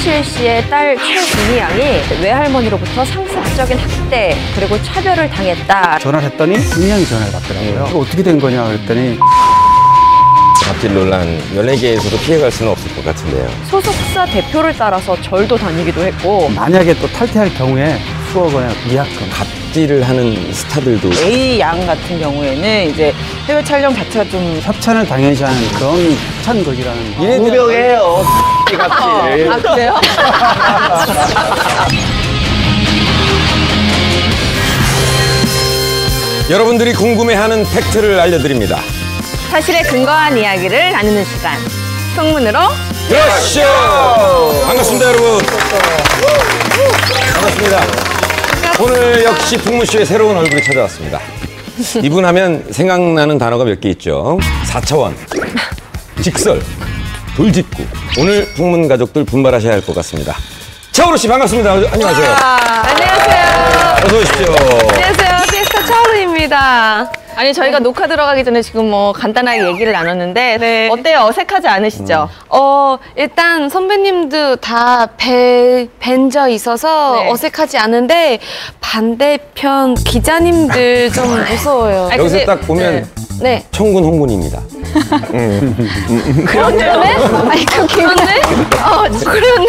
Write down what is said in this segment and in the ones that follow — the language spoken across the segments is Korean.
최진실 씨의 딸 최준희 양이 외할머니로부터 상습적인 학대 그리고 차별을 당했다. 전화를 했더니 분명히 전화를 받더라고요. 이거 어떻게 된 거냐 그랬더니 갑질 논란 연예계에서도 피해갈 수는 없을 것 같은데요. 소속사 대표를 따라서 절도 다니기도 했고 만약에 또 탈퇴할 경우에 수억 원의 위약금. 갑질을 하는 스타들도 A 양 같은 경우에는 이제 해외 촬영 자체가 좀 협찬을 당연시하는 그런 협찬극이라는 거. 무명해요. 갑질. 아 그래요? 여러분들이 궁금해하는 팩트를 알려드립니다. 사실에 근거한 이야기를 나누는 시간 풍문으로 드라쇼! 반갑습니다, 여러분. 반갑습니다. 오늘 역시 풍문쇼의 새로운 얼굴이 찾아왔습니다. 이분 하면 생각나는 단어가 몇 개 있죠. 4차원, 직설, 돌직구. 오늘 풍문 가족들 분발하셔야 할 것 같습니다. 차오루 씨 반갑습니다. 안녕하세요. 안녕하세요. 어서 오십시오. 안녕하세요. 피에스타 차오루입니다. 아니 저희가 녹화 들어가기 전에 지금 뭐 간단하게 얘기를 나눴는데 네. 어때요? 어색하지 않으시죠? 일단 선배님도 다 뵌 적 있어서 네. 어색하지 않은데 반대편 기자님들 좀 무서워요. 아니, 여기서 근데- 딱 보면 네. 청군 홍군입니다. 그런데? 아니 그런데?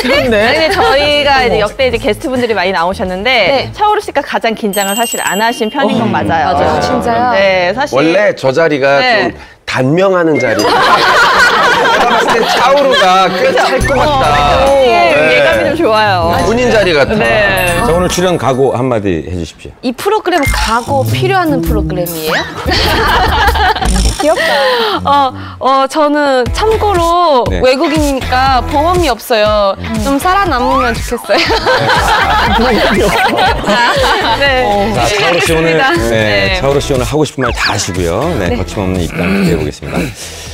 그런데? 아니 근데 저희가 이제 역대 이제 게스트분들이 많이 나오셨는데 네. 차오루 씨가 가장 긴장을 사실 안 하신 편인 건 맞아요. 맞아요. 진짜요? 네, 사실 원래 저 자리가 네. 좀 단명하는 자리. 내가 봤을 때 차오루가 꽤 찰 것 같다. 예감이 좀 좋아요. 본인 자리 같아. 네. 자, 오늘 출연 각오 한마디 해주십시오. 이 프로그램 각오 필요한 프로그램이에요? 저는 참고로 네. 외국인이니까 보험이 없어요. 좀 살아남으면 좋겠어요. 네. 자, 차오루 씨 오늘, 알겠습니다. 네, 차오루 씨 오늘 하고 싶은 말 다 하시고요. 네, 거침없는 입담 기대해 보겠습니다.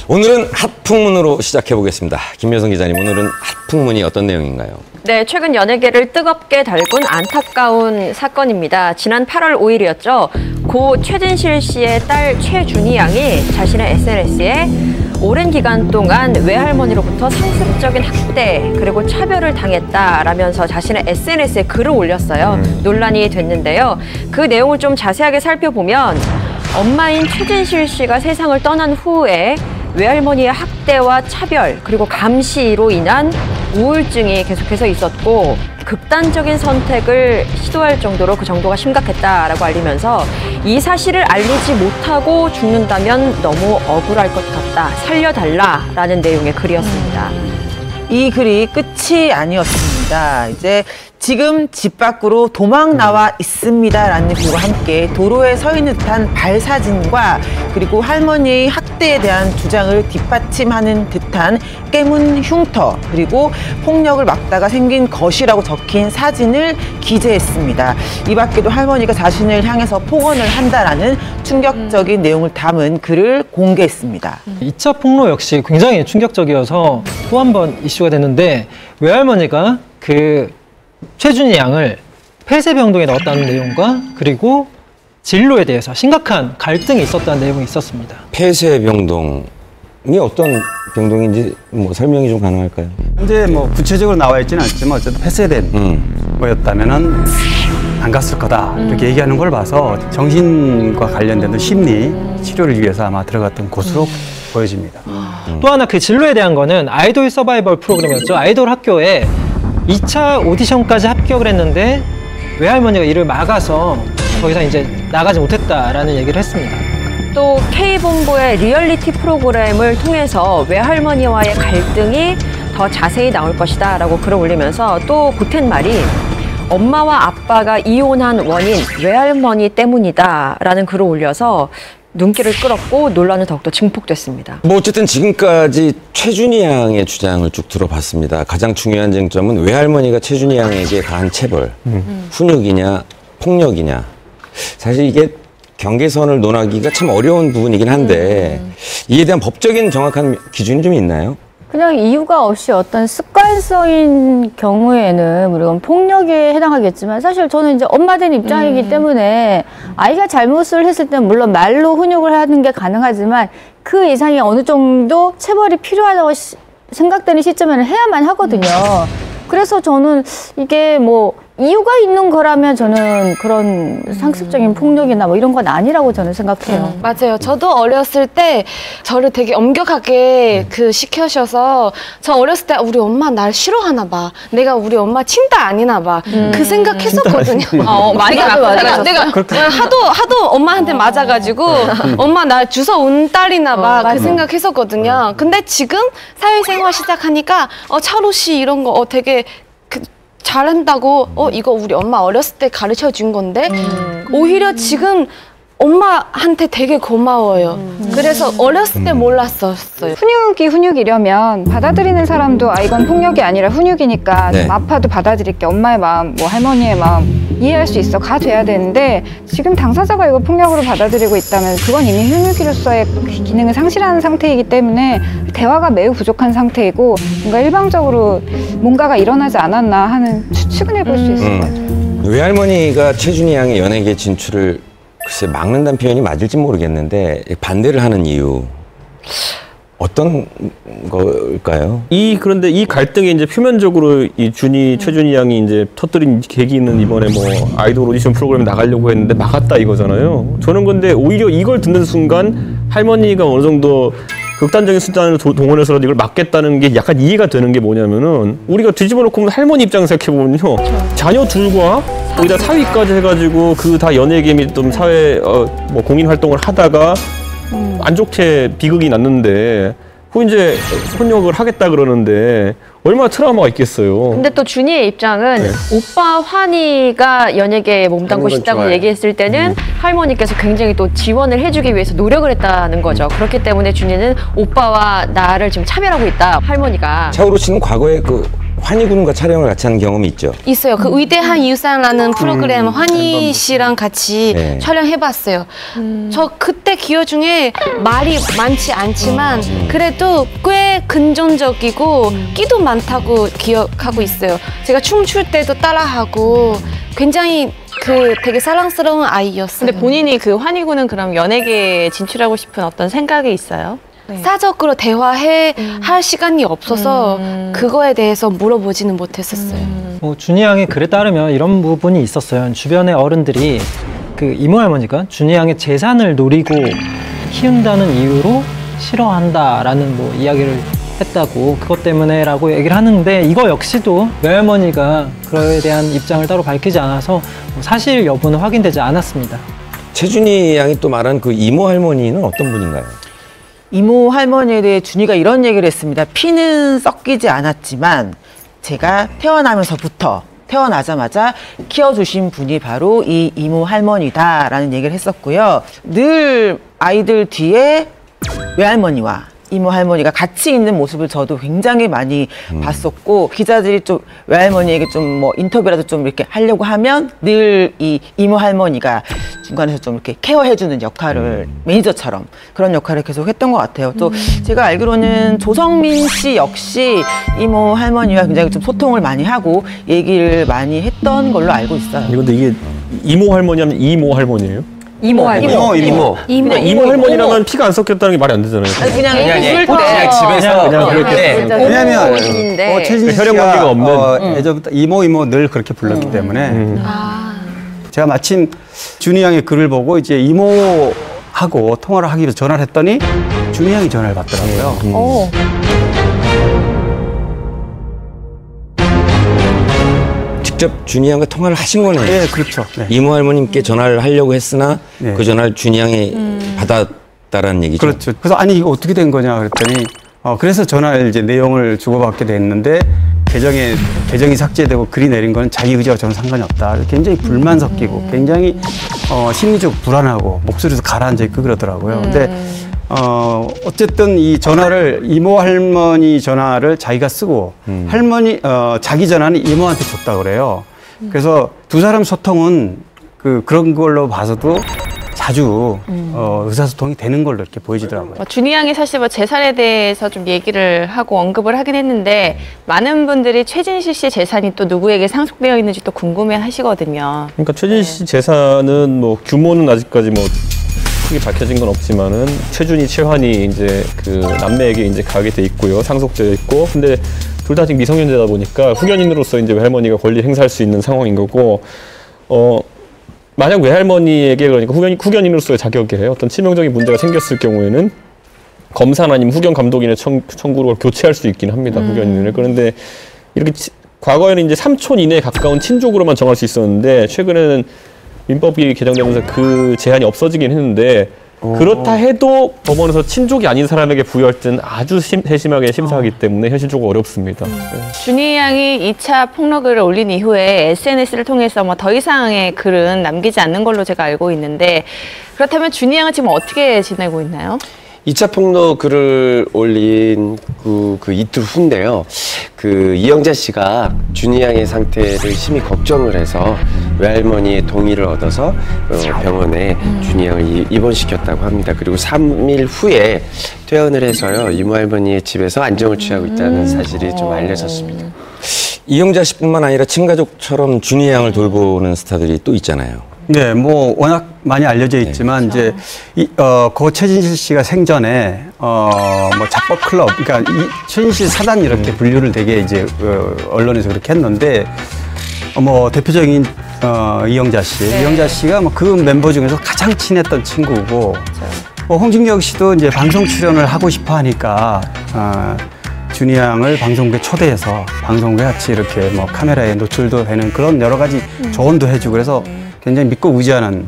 오늘은 핫풍문으로 시작해 보겠습니다. 김여성 기자님, 오늘은 핫풍문이 어떤 내용인가요? 네, 최근 연예계를 뜨겁게 달군 안타까운 사건입니다. 지난 8월 5일이었죠. 고 최진실 씨의 딸 최준희 양이 자신의 SNS에 오랜 기간 동안 외할머니로부터 상습적인 학대 그리고 차별을 당했다라면서 자신의 SNS에 글을 올렸어요. 논란이 됐는데요. 그 내용을 좀 자세하게 살펴보면 엄마인 최진실 씨가 세상을 떠난 후에 외할머니의 학대와 차별 그리고 감시로 인한 우울증이 계속해서 있었고 극단적인 선택을 시도할 정도로 그 정도가 심각했다라고 알리면서 이 사실을 알리지 못하고 죽는다면 너무 억울할 것 같다. 살려달라라는 내용의 글이었습니다. 이 글이 끝이 아니었습니다. 이제 지금 집 밖으로 도망 나와 있습니다라는 글과 함께 도로에 서 있는 듯한 발사진과 그리고 할머니의 학대에 대한 주장을 뒷받침하는 듯한 깨문 흉터 그리고 폭력을 막다가 생긴 것이라고 적힌 사진을 기재했습니다. 이 밖에도 할머니가 자신을 향해서 폭언을 한다라는 충격적인 내용을 담은 글을 공개했습니다. 2차 폭로 역시 굉장히 충격적이어서 또 한 번 이슈가 됐는데 외할머니가 그 최준희 양을 폐쇄병동에 넣었다는 내용과 그리고 진로에 대해서 심각한 갈등이 있었다는 내용이 있었습니다. 폐쇄병동이 어떤 병동인지 뭐 설명이 좀 가능할까요? 현재 뭐 구체적으로 나와 있지는 않지만 어쨌든 폐쇄된 거였다면은 안 갔을 거다 이렇게 얘기하는 걸 봐서 정신과 관련된 심리 치료를 위해서 아마 들어갔던 곳으로 보여집니다. 또 하나 그 진로에 대한 거는 아이돌 서바이벌 프로그램이었죠. 아이돌 학교에 2차 오디션까지 합격을 했는데 외할머니가 이를 막아서 더 이상 이제 나가지 못했다라는 얘기를 했습니다. 또 K본부의 리얼리티 프로그램을 통해서 외할머니와의 갈등이 더 자세히 나올 것이다 라고 글을 올리면서 또 보탠 말이 엄마와 아빠가 이혼한 원인 외할머니 때문이다 라는 글을 올려서 눈길을 끌었고 논란은 더욱더 증폭됐습니다. 뭐 어쨌든 지금까지 최준희 양의 주장을 쭉 들어봤습니다. 가장 중요한 쟁점은 외할머니가 최준희 양에게 가한 체벌, 훈육이냐 폭력이냐. 사실 이게 경계선을 논하기가 참 어려운 부분이긴 한데 이에 대한 법적인 정확한 기준이 좀 있나요? 그냥 이유가 없이 어떤 습관성인 경우에는 물론 폭력에 해당하겠지만 사실 저는 이제 엄마 된 입장이기 때문에 아이가 잘못을 했을 때는 물론 말로 훈육을 하는 게 가능하지만 그 이상의 어느 정도 체벌이 필요하다고 생각되는 시점에는 해야만 하거든요. 그래서 저는 이게 뭐 이유가 있는 거라면 저는 그런 상습적인 폭력이나 뭐 이런 건 아니라고 저는 생각해요. 맞아요. 저도 어렸을 때 저를 되게 엄격하게 시켜셔서 저 어렸을 때 우리 엄마 날 싫어하나 봐. 내가 우리 엄마 친딸 아니나 봐. 그 생각했었거든요. 많이 맞아요. 내가 하도 엄마한테 맞아가지고 엄마 날 주워온 딸이나 봐. 그 생각했었거든요. 근데 지금 사회생활 시작하니까 차로 씨 이런 거 되게 잘한다고 이거 우리 엄마 어렸을 때 가르쳐 준 건데 오히려 지금 엄마한테 되게 고마워요. 그래서 어렸을 때 몰랐었어요. 훈육이 훈육이려면 받아들이는 사람도 이건 폭력이 아니라 훈육이니까 네. 좀 아파도 받아들일게. 엄마의 마음, 뭐 할머니의 마음 이해할 수 있어. 가 돼야 되는데 지금 당사자가 이걸 폭력으로 받아들이고 있다면 그건 이미 훈육이로서의 기능을 상실하는 상태이기 때문에 대화가 매우 부족한 상태이고 뭔가 일방적으로 뭔가가 일어나지 않았나 하는 추측은 해볼 수 있을 것 같아요. 외할머니가 최준희 양의 연예계 진출을 글쎄 막는다는 표현이 맞을지 모르겠는데 반대를 하는 이유 어떤 걸까요? 그런데 이 갈등이 이제 표면적으로 이 최준희 양이 이제 터뜨린 계기는 이번에 뭐 아이돌 오디션 프로그램에 나가려고 했는데 막았다 이거잖아요. 저는 근데 오히려 이걸 듣는 순간 할머니가 어느 정도 극단적인 수단을 동원해서 이걸 막겠다는 게 약간 이해가 되는 게 뭐냐면은 우리가 뒤집어 놓고 보면 할머니 입장에서 생각해보면요. 자녀 둘과 거기다 사위까지 해가지고 그 다 연예계 및 좀 사회 뭐 공인 활동을 하다가 안 좋게 비극이 났는데 이제 혼역을 하겠다 그러는데 얼마나 트라우마가 있겠어요. 근데 또 준이의 입장은 오빠 환희가 연예계에 몸담고 싶다고 얘기했을 때는 할머니께서 굉장히 또 지원을 해주기 위해서 노력을 했다는 거죠. 그렇기 때문에 준이는 오빠와 나를 지금 차별하고 있다, 할머니가. 차오루 씨는 과거에 환희군과 촬영을 같이 한 경험이 있죠? 있어요. 그 위대한 유산이라는 프로그램 환희 씨랑 같이 촬영해봤어요. 저 그때 기억 중에 말이 많지 않지만 그래도 꽤 긍정적이고 끼도 많다고 기억하고 있어요. 제가 춤출 때도 따라하고 굉장히 되게 사랑스러운 아이였어요. 근데 본인이 그 환희군은 그럼 연예계에 진출하고 싶은 어떤 생각이 있어요? 사적으로 할 시간이 없어서 그거에 대해서 물어보지는 못했었어요. 준희 양의 글에 따르면 이런 부분이 있었어요. 주변의 어른들이 이모 할머니가 준희 양의 재산을 노리고 키운다는 이유로 싫어한다라는 뭐 이야기를 했다고, 그것 때문에라고 얘기를 하는데 이거 역시도 외할머니가 그거에 대한 입장을 따로 밝히지 않아서 사실 여부는 확인되지 않았습니다. 최준희 양이 또 말한 그 이모 할머니는 어떤 분인가요? 이모 할머니에 대해 준이가 이런 얘기를 했습니다. 피는 섞이지 않았지만 제가 태어나자마자 키워주신 분이 바로 이 이모 할머니다라는 얘기를 했었고요. 늘 아이들 뒤에 외할머니와 이모 할머니가 같이 있는 모습을 저도 굉장히 많이 봤었고, 기자들이 좀 외할머니에게 좀 뭐 인터뷰라도 좀 이렇게 하려고 하면 늘 이 이모 할머니가 중간에서 좀 이렇게 케어해주는 역할을 매니저처럼 그런 역할을 계속 했던 것 같아요. 또 제가 알기로는 조성민 씨 역시 이모 할머니와 굉장히 좀 소통을 많이 하고 얘기를 많이 했던 걸로 알고 있어요. 근데 이게 이모 할머니 하면 이모 할머니예요? 이모 할머니라면 피가 안 섞였다는 게 말이 안 되잖아요. 그냥 집에서 그냥 그렇게. 왜냐하면 최진희 씨가 혈연 관계가 없는. 예전부터 이모 늘 그렇게 불렀기 때문에 제가 마침 준희 양의 글을 보고 이제 이모하고 통화를 하기 위해서 전화를 했더니 준희 양이 전화를 받더라고요. 직접 준희 양과 통화를 하신 거네요. 네, 그렇죠. 네. 이모 할머님께 전화를 하려고 했으나 그 전화를 준희 양이 받았다라는 얘기죠. 그렇죠. 그래서 아니 이거 어떻게 된 거냐 그랬더니 그래서 전화를 이제 내용을 주고받게 됐는데 계정이 삭제되고 글이 내린 거는 자기 의지와 저는 상관이 없다. 굉장히 불만 섞이고 굉장히 심리적 불안하고 목소리도 가라앉아 있고 그러더라고요. 근데 어쨌든 이 전화를 이모 할머니 전화를 자기가 쓰고 자기 전화는 이모한테 줬다 그래요. 그래서 두 사람 소통은 그런 걸로 봐서도 자주 의사소통이 되는 걸로 이렇게 보여지더라고요. 준희 양이 사실 재산에 대해서 좀 얘기를 하고 언급을 하긴 했는데 많은 분들이 최진실 씨의 재산이 또 누구에게 상속되어 있는지 또 궁금해 하시거든요. 그러니까 최진실 씨 재산은 뭐 규모는 아직까지 뭐 크게 밝혀진 건 없지만은 최준희, 최환희 이제 그 남매에게 이제 가게 돼 있고요. 상속되어 있고. 근데 둘 다 아직 미성년자다 보니까 후견인으로서 이제 외할머니가 권리 행사할 수 있는 상황인 거고, 만약 외할머니에게 그러니까 후견인으로서의 자격에 어떤 치명적인 문제가 생겼을 경우에는 검사나 아니면 후견 감독인의 청구로 교체할 수 있긴 합니다. 후견인을. 그런데 이렇게 과거에는 이제 삼촌 이내에 가까운 친족으로만 정할 수 있었는데 최근에는 민법이 개정되면서 그 제한이 없어지긴 했는데 그렇다 해도 법원에서 친족이 아닌 사람에게 부여할 때는 아주 세심하게 심사하기 때문에 현실적으로 어렵습니다. 준희 양이 2차 폭로글을 올린 이후에 SNS를 통해서 뭐 더 이상의 글은 남기지 않는 걸로 제가 알고 있는데 그렇다면 준희 양은 지금 어떻게 지내고 있나요? 2차 폭로 글을 올린 그 이틀 후인데요. 그 이영자 씨가 준희 양의 상태를 심히 걱정을 해서 외할머니의 동의를 얻어서 병원에 준희 양을 입원시켰다고 합니다. 그리고 3일 후에 퇴원을 해서요. 이모 할머니의 집에서 안정을 취하고 있다는 사실이 좀 알려졌습니다. 이영자 씨뿐만 아니라 친가족처럼 준희 양을 돌보는 스타들이 또 있잖아요. 네, 뭐 워낙 많이 알려져 있지만 이제 고 최진실 씨가 생전에 뭐 잡법 클럽, 그러니까 최진실 사단 이렇게 분류를 되게 이제 언론에서 그렇게 했는데 뭐 대표적인 이영자 씨가 뭐 그 멤버 중에서 가장 친했던 친구고 홍진경 씨도 이제 방송 출연을 하고 싶어 하니까 준희 양을 방송국에 초대해서 방송국에 같이 이렇게 뭐 카메라에 노출도 되는 그런 여러 가지 조언도 해주고 그래서 굉장히 믿고 의지하는.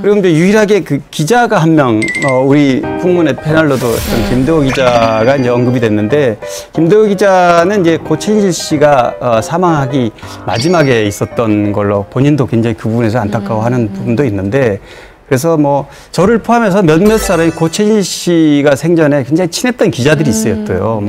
그런데 유일하게 그 기자가 한 명, 우리 풍문의 패널로도 어떤 김대호 기자가 이제 언급이 됐는데, 김대호 기자는 이제 고 최진실 씨가 사망하기 마지막에 있었던 걸로 본인도 굉장히 그 부분에서 안타까워하는 부분도 있는데, 그래서 뭐 저를 포함해서 몇몇 사람이 고 최진실 씨가 생전에 굉장히 친했던 기자들이 있어요, 또요.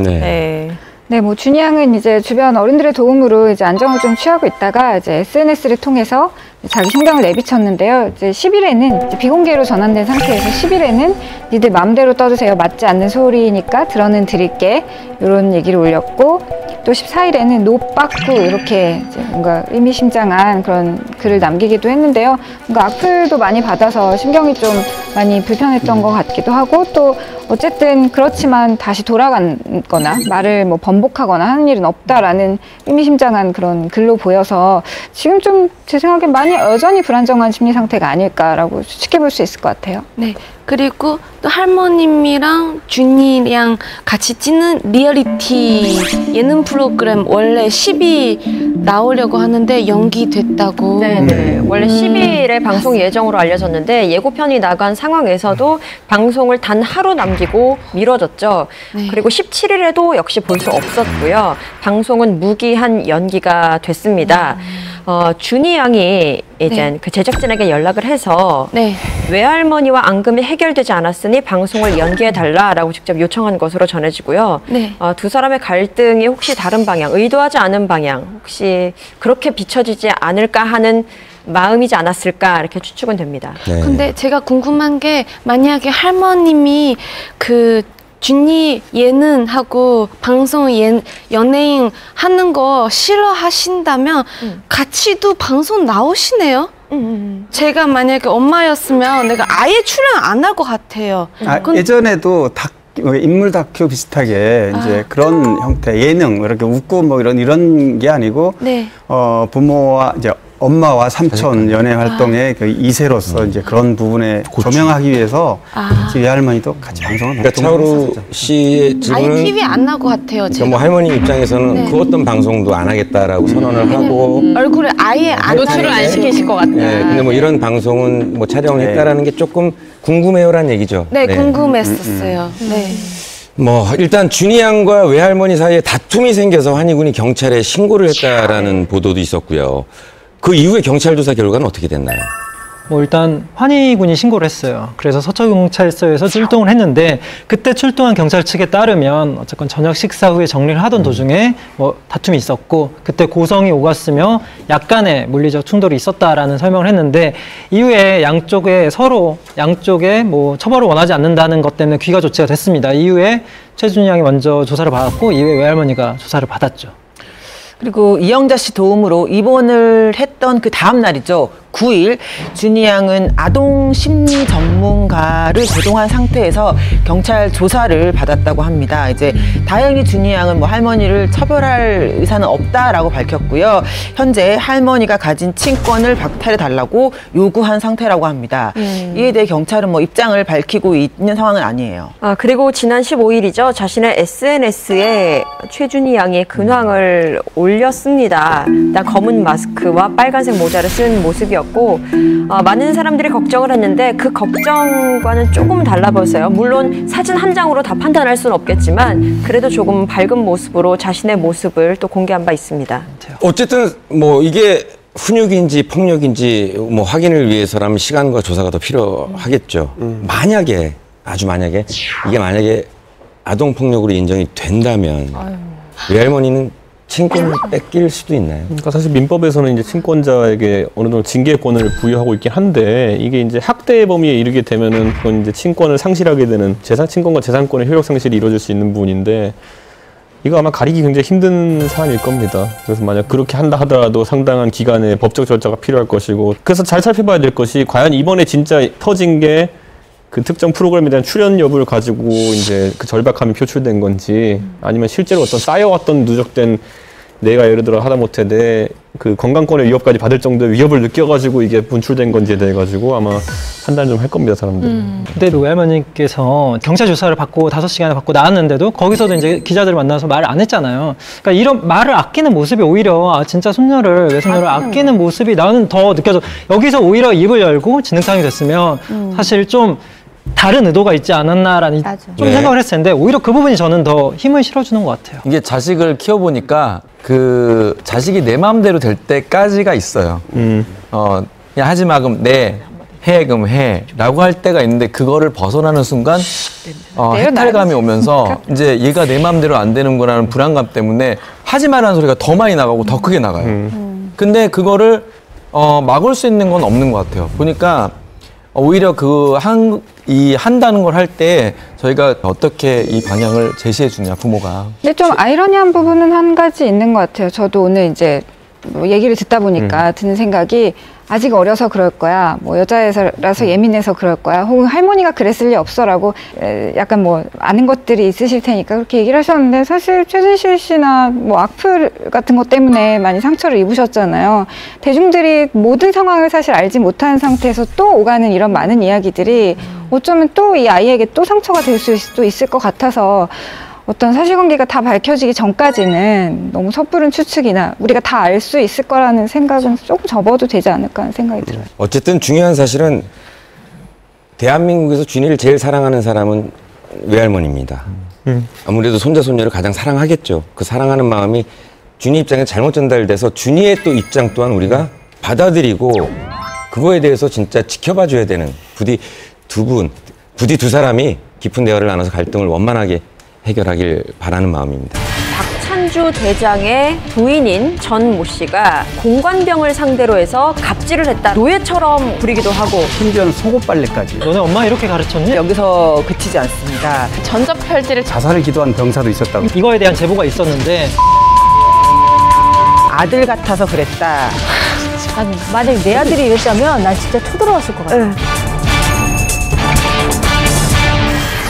네, 뭐 준희 양은 이제 주변 어른들의 도움으로 이제 안정을 좀 취하고 있다가 이제 SNS를 통해서 자기 신경을 내비쳤는데요. 이제 10일에는 이제 비공개로 전환된 상태에서 10일에는 니들 마음대로 떠주세요. 맞지 않는 소리니까 들어는 드릴게. 이런 얘기를 올렸고 또 14일에는 노빠꾸 이렇게 이제 뭔가 의미심장한 그런 글을 남기기도 했는데요. 뭔가 악플도 많이 받아서 신경이 좀 많이 불편했던 것 같기도 하고 또 어쨌든 그렇지만 다시 돌아가거나 말을 뭐 번복하거나 하는 일은 없다라는 의미심장한 그런 글로 보여서 지금 좀 제 생각엔 많이 여전히 불안정한 심리 상태가 아닐까라고 추측해 볼 수 있을 것 같아요. 네. 그리고 또 할머님이랑 준이랑 같이 찍는 리얼리티 예능 프로그램 원래 10일 나오려고 하는데 연기됐다고. 네네. 원래 10일에 방송 예정으로 알려졌는데 예고편이 나간 상황에서도 방송을 단 하루 남기고 미뤄졌죠. 네. 그리고 17일에도 역시 볼 수 없었고요. 방송은 무기한 연기가 됐습니다. 준희 양이 이제 그 제작진에게 연락을 해서 외할머니와 앙금이 해결되지 않았으니 방송을 연기해달라라고 직접 요청한 것으로 전해지고요. 두 사람의 갈등이 혹시 다른 방향, 의도하지 않은 방향, 혹시 그렇게 비춰지지 않을까 하는 마음이지 않았을까 이렇게 추측은 됩니다. 근데 제가 궁금한 게 만약에 할머님이 그 준희 예능하고 방송 연예인 하는 거 싫어하신다면 같이도 방송 나오시네요? 제가 만약에 엄마였으면 내가 아예 출연 안 할 것 같아요. 예전에도 인물 다큐 비슷하게 이제 그런 형태 예능 이렇게 웃고 뭐 이런 게 아니고 부모와 이제 엄마와 삼촌 연애 활동의 그 2세로서 이제 그런 부분에 조명하기 위해서 외할머니도 같이 방송을 그러니까 차오루 씨의 질문은 아예 TV 안 나올 것 같아요. 그러니까 뭐 할머니 입장에서는 그 어떤 방송도 안 하겠다라고 선언을 하고 얼굴을 아예 안 노출을 안 시키실 것 같다. 근데 뭐 이런 방송은 뭐 촬영을 했다라는 게 조금 궁금해요라는 얘기죠. 네, 궁금했었어요. 뭐 일단 준희 양과 외할머니 사이에 다툼이 생겨서 환희군이 경찰에 신고를 했다라는 보도도 있었고요. 그 이후에 경찰 조사 결과는 어떻게 됐나요? 뭐 일단 환희군이 신고를 했어요. 그래서 서초경찰서에서 출동을 했는데 그때 출동한 경찰 측에 따르면 어쨌건 저녁 식사 후에 정리를 하던 도중에 뭐 다툼이 있었고 그때 고성이 오갔으며 약간의 물리적 충돌이 있었다라는 설명을 했는데 이후에 양쪽에 뭐 처벌을 원하지 않는다는 것 때문에 귀가 조치가 됐습니다. 이후에 최준희 양이 먼저 조사를 받았고 이후에 외할머니가 조사를 받았죠. 그리고 이영자 씨 도움으로 입원을 했던 그 다음 날이죠. 9일 준이 양은 아동 심리 전문가를 제동한 상태에서 경찰 조사를 받았다고 합니다. 이제 다행히 준이 양은 뭐 할머니를 처벌할 의사는 없다라고 밝혔고요. 현재 할머니가 가진 친권을 박탈해 달라고 요구한 상태라고 합니다. 이에 대해 경찰은 뭐 입장을 밝히고 있는 상황은 아니에요. 그리고 지난 15일이죠. 자신의 SNS에 최준희 양이 근황을 올렸습니다. 검은 마스크와 빨간색 모자를 쓴 모습이었고 많은 사람들이 걱정을 했는데 그 걱정과는 조금 달라 보였어요. 물론 사진 한 장으로 다 판단할 수는 없겠지만 그래도 조금 밝은 모습으로 자신의 모습을 또 공개한 바 있습니다. 어쨌든 뭐 이게 훈육인지 폭력인지 뭐 확인을 위해서라면 시간과 조사가 더 필요하겠죠. 만약에 아주 만약에 이게 만약에 아동폭력으로 인정이 된다면 외할머니는 친권을 뺏길 수도 있나요? 그러니까 사실 민법에서는 이제 친권자에게 어느 정도 징계권을 부여하고 있긴 한데 이게 이제 학대의 범위에 이르게 되면은 그건 이제 친권을 상실하게 되는 친권과 재산권의 효력 상실이 이루어질 수 있는 부분인데 이거 아마 가리기 굉장히 힘든 사안일 겁니다. 그래서 만약 그렇게 한다 하더라도 상당한 기간의 법적 절차가 필요할 것이고 그래서 잘 살펴봐야 될 것이 과연 이번에 진짜 터진 게 그 특정 프로그램에 대한 출연 여부를 가지고 이제 그 절박함이 표출된 건지 아니면 실제로 어떤 쌓여왔던 누적된 내가 예를 들어 하다못해 내 그 건강권의 위협까지 받을 정도의 위협을 느껴가지고 이게 분출된 건지에 대해 가지고 아마 판단 좀 할 겁니다, 사람들. 근데 외할머니께서 경찰 조사를 받고 5시간을 받고 나왔는데도 거기서도 이제 기자들 만나서 말을 안 했잖아요. 그러니까 이런 말을 아끼는 모습이 오히려 진짜 손녀를 외손녀를 아끼는 모습이 나는 더 느껴져. 여기서 오히려 입을 열고 진흙탕이 됐으면 사실 좀 다른 의도가 있지 않았나라는 좀 생각을 했을 텐데 오히려 그 부분이 저는 더 힘을 실어주는 것 같아요. 이게 자식을 키워보니까 그 자식이 내 마음대로 될 때까지가 있어요. 그냥 하지 마 그럼 해 그럼 해 라고 할 때가 있는데 그거를 벗어나는 순간 해탈감이 오면서 이제 얘가 내 마음대로 안 되는구나라는 불안감 때문에 하지 말라는 소리가 더 많이 나가고 더 크게 나가요. 근데 그거를 막을 수 있는 건 없는 것 같아요. 보니까 오히려 한다는 걸 할 때 저희가 어떻게 이 방향을 제시해 주냐 부모가. 근데 좀 아이러니한 부분은 한 가지 있는 것 같아요. 저도 오늘 이제 뭐 얘기를 듣다 보니까 드는 생각이 아직 어려서 그럴 거야. 뭐 여자라서 예민해서 그럴 거야. 혹은 할머니가 그랬을 리 없어라고 약간 뭐 아는 것들이 있으실 테니까 그렇게 얘기를 하셨는데 사실 최진실 씨나 뭐 악플 같은 것 때문에 많이 상처를 입으셨잖아요. 대중들이 모든 상황을 사실 알지 못하는 상태에서 또 오가는 이런 많은 이야기들이 어쩌면 또 이 아이에게 또 상처가 될 수도 있을 것 같아서 어떤 사실관계가 다 밝혀지기 전까지는 너무 섣부른 추측이나 우리가 다 알 수 있을 거라는 생각은 조금 접어도 되지 않을까 하는 생각이 들어요. 어쨌든 중요한 사실은 대한민국에서 준이를 제일 사랑하는 사람은 외할머니입니다. 아무래도 손자 손녀를 가장 사랑하겠죠. 그 사랑하는 마음이 준이 입장에 잘못 전달돼서 준이의 또 입장 또한 우리가 받아들이고 그거에 대해서 진짜 지켜봐 줘야 되는 부디 두 사람이 깊은 대화를 나눠서 갈등을 원만하게 해결하길 바라는 마음입니다. 박찬주 대장의 부인인 전 모 씨가 공관병을 상대로 해서 갑질을 했다. 노예처럼 부리기도 하고 심지어는 속옷빨래까지. 너네 엄마 이렇게 가르쳤니? 여기서 그치지 않습니다. 전자팔찌를 자살을 기도한 병사도 있었다고. 이거에 대한 제보가 있었는데 아들 같아서 그랬다. 아니, 만약에 내 아들이 이랬다면 난 진짜 쳐들어왔을 것 같아.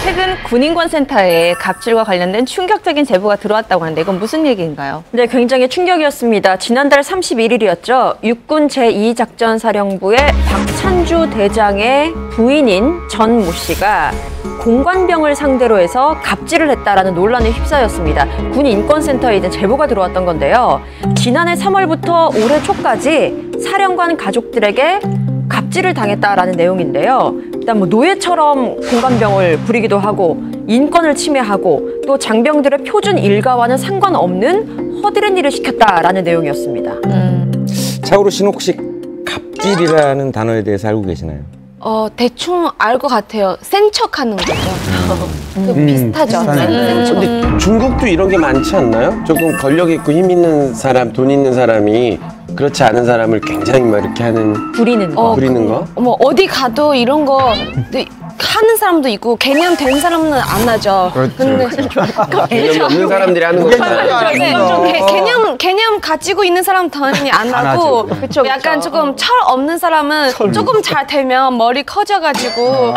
최근 군인권센터에 갑질과 관련된 충격적인 제보가 들어왔다고 하는데 이건 무슨 얘기인가요? 네, 굉장히 충격이었습니다. 지난달 31일이었죠. 육군 제2작전사령부의 박찬주 대장의 부인인 전 모 씨가 공관병을 상대로 해서 갑질을 했다라는 논란에 휩싸였습니다. 군인권센터에 이제 제보가 들어왔던 건데요. 지난해 3월부터 올해 초까지 사령관 가족들에게 갑질을 당했다라는 내용인데요. 일단 뭐 노예처럼 공관병을 부리기도 하고 인권을 침해하고 또 장병들의 표준 일가와는 상관없는 허드렛 일을 시켰다라는 내용이었습니다. 차오루 씨는 혹시 갑질이라는 단어에 대해서 알고 계시나요? 대충 알 것 같아요. 센 척하는 거죠. 비슷하죠. 센 척. 근데 중국도 이런 게 많지 않나요? 조금 권력 있고 힘 있는 사람, 돈 있는 사람이 그렇지 않은 사람을 굉장히 막 이렇게 하는 부리는 거. 부리는 거? 어디 가도 이런 거 하는 사람도 있고 개념된 사람은 안 하죠. 근데 개념이 없는 사람들이 하는 거잖아요. 개념 가지고 있는 사람 당연히 안 하고 약간 조금 철 없는 사람은 조금 잘 되면 머리 커져가지고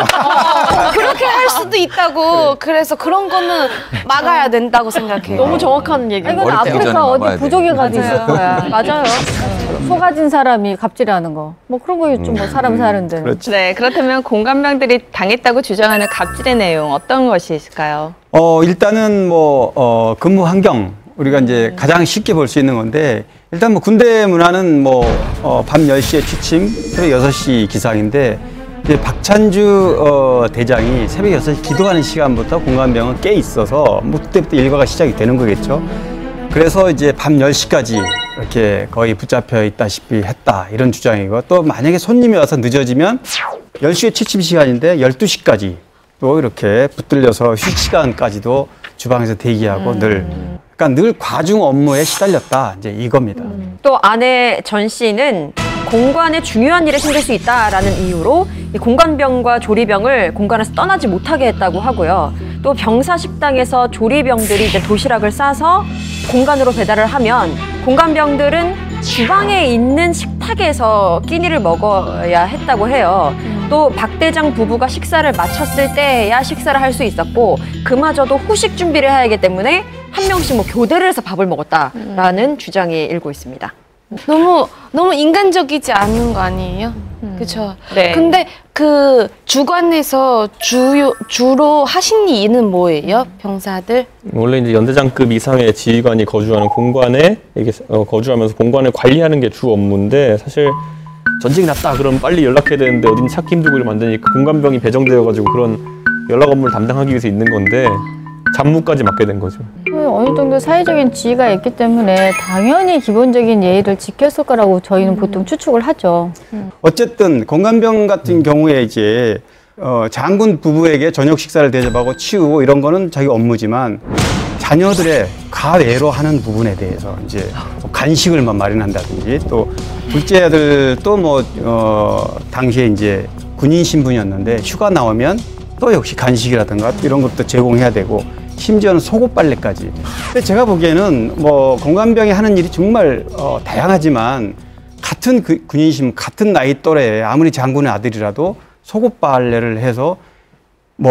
그렇게 할 수도 있다고. 그래서 그런 거는 막아야 된다고 생각해요. 너무 정확한 얘기예요. 이건 아프리카 어디 부족에 가도 있을 거야. 맞아요. 소 가진 사람이 갑질하는 거. 뭐 그런 거 있죠. 뭐 사람 사는데. 네, 그렇다면 공감병들이 당했다고 주장하는 갑질의 내용 어떤 것이 있을까요? 일단은 근무 환경 우리가 이제 가장 쉽게 볼 수 있는 건데 일단 뭐 군대 문화는 밤 10시에 취침, 새벽 6시 기상인데 이제 박찬주 대장이 새벽 6시 기도하는 시간부터 공감병은 깨 있어서 뭐 그때부터 일과가 시작이 되는 거겠죠. 그래서 이제 밤 10시까지 이렇게 거의 붙잡혀 있다시피 했다 이런 주장이고 또 만약에 손님이 와서 늦어지면 10시에 취침 시간인데 12시까지 또 이렇게 붙들려서 휴식 시간까지도 주방에서 대기하고 그러니까 늘 과중 업무에 시달렸다 이제 이겁니다. 또 아내 전 씨는 공관에 중요한 일이 생길 수 있다라는 이유로 이 공관병과 조리병을 공관에서 떠나지 못하게 했다고 하고요. 또 병사 식당에서 조리병들이 이제 도시락을 싸서 공관으로 배달을 하면 공관병들은 주방에 있는 식탁에서 끼니를 먹어야 했다고 해요. 또 박 대장 부부가 식사를 마쳤을 때야 식사를 할 수 있었고 그마저도 후식 준비를 해야 하기 때문에 한 명씩 뭐 교대를 해서 밥을 먹었다라는 주장이 일고 있습니다. 너무 인간적이지 않은 거 아니에요? 그렇죠. 네. 근데 그 주관에서 주로 하신 일은 뭐예요, 병사들? 원래 이제 연대장급 이상의 지휘관이 거주하는 공관에 이게 거주하면서 공관을 관리하는 게 주 업무인데 사실 전직이 났다 그러면 빨리 연락해야 되는데 어딘지 찾기 힘들고 이를 만드니까 공관병이 배정되어가지고 그런 연락 업무를 담당하기 위해서 있는 건데 잡무까지 맡게 된 거죠. 어느 정도 사회적인 지위가 있기 때문에 당연히 기본적인 예의를 지켰을 거라고 저희는 보통 추측을 하죠. 어쨌든 공관병 같은 경우에 이제 장군 부부에게 저녁 식사를 대접하고 치우고 이런 거는 자기 업무지만 자녀들의 가외로 하는 부분에 대해서 이제 간식을 마련한다든지 또 둘째 아들도 당시에 이제 군인 신분이었는데 휴가 나오면 또 역시 간식이라든가 이런 것도 제공해야 되고 심지어는 속옷 빨래까지. 근데 제가 보기에는 공관병이 하는 일이 정말 다양하지만 같은 군인 신분, 같은 나이 또래에 아무리 장군의 아들이라도 속옷 빨래를 해서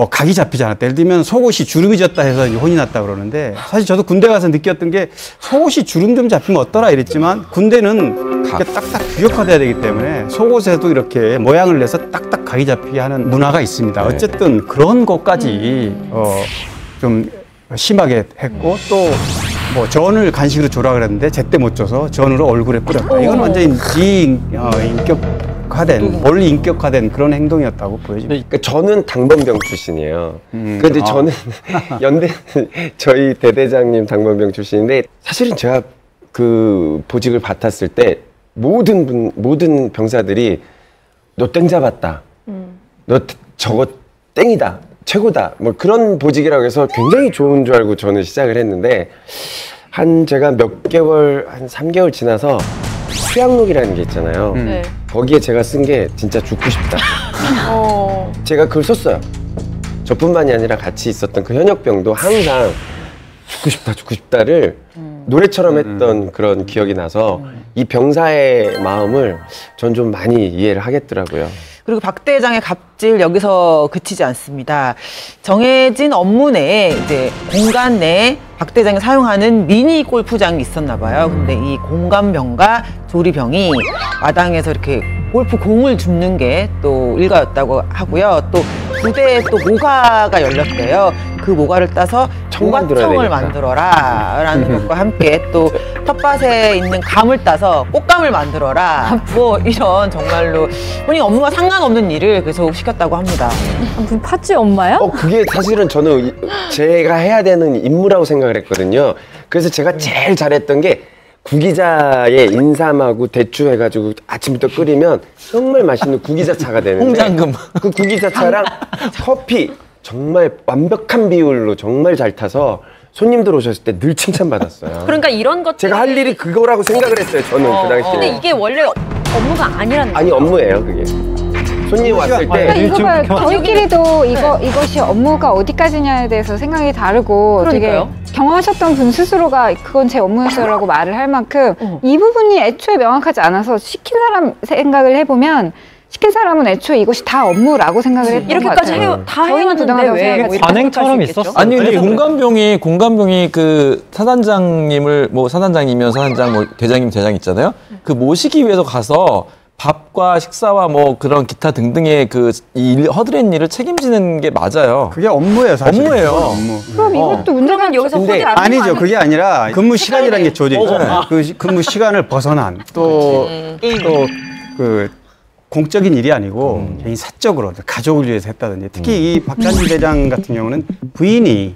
각이 잡히지 않았다. 예를 들면 속옷이 주름이 졌다 해서 이제 혼이 났다 그러는데 사실 저도 군대 가서 느꼈던 게 속옷이 주름 좀 잡히면 어떠라 이랬지만 군대는 이렇게 딱딱 규격화돼야 되기 때문에 속옷에도 이렇게 모양을 내서 딱딱 각이 잡히게 하는 문화가 있습니다. 어쨌든 그런 것까지 좀 심하게 했고 또 전을 간식으로 줘라 그랬는데 제때 못 줘서 전으로 얼굴에 뿌렸다. 이건 완전히 원리 인격화된 그런 행동이었다고 보여집니다. 그러니까 저는 당번병 출신이에요. 그런데 저는 연대 저희 대대장님 당번병 출신인데 사실은 제가 그 보직을 맡았을 때 모든 병사들이 너 땡 잡았다. 너 저거 땡이다. 최고다. 그런 보직이라고 해서 굉장히 좋은 줄 알고 저는 시작을 했는데 제가 몇 개월, 한 3개월 지나서 수양록이라는 게 있잖아요. 네. 거기에 제가 쓴 게 진짜 죽고 싶다. 제가 그걸 썼어요. 저뿐만이 아니라 같이 있었던 그 현역병도 항상 죽고 싶다를 노래처럼 했던 그런 기억이 나서 이 병사의 마음을 전 좀 많이 이해를 하겠더라고요. 그리고 박 대장의 갑질 여기서 그치지 않습니다. 정해진 업무 내에 이제 공간 내에 박 대장이 사용하는 미니 골프장이 있었나 봐요. 근데 이 공관병과 조리병이 마당에서 이렇게 골프 공을 줍는 게 또 일과였다고 하고요. 또 부대에 또 모가가 열렸대요. 그 모가를 따서 모가청을 만들어라 라는 것과 함께 또 텃밭에 있는 감을 따서 꽃감을 만들어라 이런 정말로 본인 업무와 상관없는 일을 계속 시켰다고 합니다. 무슨 팥쥐 엄마야? 그게 사실은 저는 제가 해야 되는 임무라고 생각을 했거든요. 그래서 제가 제일 잘했던 게 구기자에 인삼하고 대추 해가지고 아침부터 끓이면 정말 맛있는 구기자차가 되는데 홍장금 그 구기자차랑 커피 정말 완벽한 비율로 정말 잘 타서 손님들 오셨을 때 늘 칭찬받았어요. 그러니까 이런 것 제가 할 일이 그거라고 생각을 했어요. 저는 그 당시에. 근데 이게 원래 업무가 아니라는 거예요. 아니 업무예요 그게. 손님 왔을 때 그러니까 이거 봐요. 저희끼리도 이것이 업무가 어디까지냐에 대해서 생각이 다르고 그러니까요. 되게 경험하셨던 분 스스로가 그건 제 업무였어요라고 말을 할 만큼 이 부분이 애초에 명확하지 않아서 시킨 사람 생각을 해보면 시킨 사람은 애초에 이것이 다 업무라고 생각을 했던 것 이렇게까지 같아요. 다 저희는 해왔는데 부당하다고 왜 생각하지. 뭐 이렇게 관행처럼 생각할 수 있겠죠? 있었어. 아니 근데 공관병이 그 사단장님을 뭐 사단장이면 사단장 뭐 대장님 대장 있잖아요. 그 모시기 위해서 가서 밥과 식사와 뭐 그런 기타 등등의 그 허드렛 일을 책임지는 게 맞아요. 그게 업무예요, 사실. 업무예요. 업무. 그럼 이것도 문제가 그러면 여기서 근데 호텔 아니죠. 그게 아니라 근무 시간이라는 게 주어져 있잖아요. 그 근무 시간을 벗어난 또 그 공적인 일이 아니고 개인 사적으로 가족을 위해서 했다든지 특히 이 박찬주 대장 같은 경우는 부인이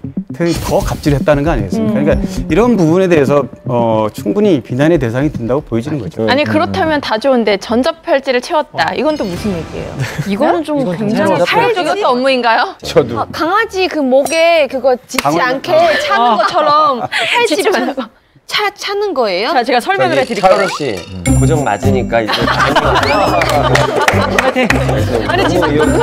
더 갑질했다는 거 아니겠습니까? 그러니까 이런 부분에 대해서 충분히 비난의 대상이 된다고 보여지는 거죠. 아니 그렇다면 다 좋은데 전자팔찌를 채웠다. 이건 또 무슨 얘기예요? 이거는 좀 굉장히 사회적인 업무인가요? 저도 강아지 그 목에 그거 짖지 않게 차는 것처럼 팔찌를 차는 거예요? 자, 제가 설명을 저기 해드릴게요. 차은우 씨 고정 맞으니까 이제 아니 지금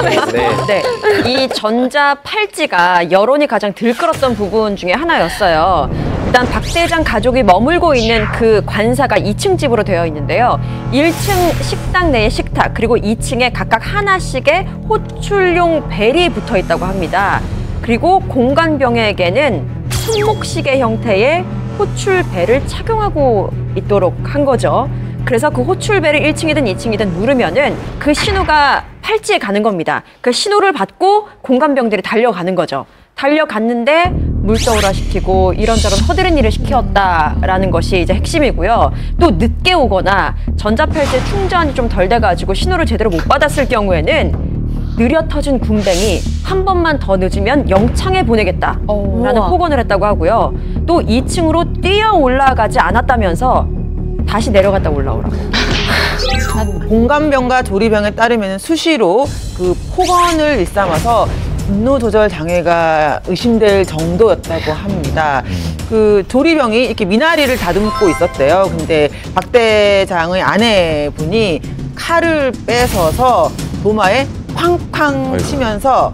네, 이 전자 팔찌가 여론이 가장 들끓었던 부분 중에 하나였어요. 일단 박 대장 가족이 머물고 있는 그 관사가 2층 집으로 되어 있는데요. 1층 식당 내의 식탁 그리고 2층에 각각 하나씩의 호출용 벨이 붙어 있다고 합니다. 그리고 공관병에게는 손목시계 형태의 호출벨을 착용하고 있도록 한 거죠. 그래서 그 호출벨을 1층이든 2층이든 누르면은 그 신호가 팔찌에 가는 겁니다. 그 신호를 받고 공관병들이 달려가는 거죠. 달려갔는데 물떠오라 시키고 이런저런 허드렛 일을 시켰다라는 것이 이제 핵심이고요. 또 늦게 오거나 전자팔찌 충전이 좀 덜 돼가지고 신호를 제대로 못 받았을 경우에는 느려 터진 군뱅이 한 번만 더 늦으면 영창에 보내겠다라는 폭언을 했다고 하고요. 또 2층으로 뛰어 올라가지 않았다면서 다시 내려갔다 올라오라고. 공감병과 조리병에 따르면 수시로 그 폭언을 일삼아서 분노 조절 장애가 의심될 정도였다고 합니다. 그 조리병이 이렇게 미나리를 다듬고 있었대요. 근데 박 대장의 아내분이 칼을 뺏어서 도마에 쾅쾅 치면서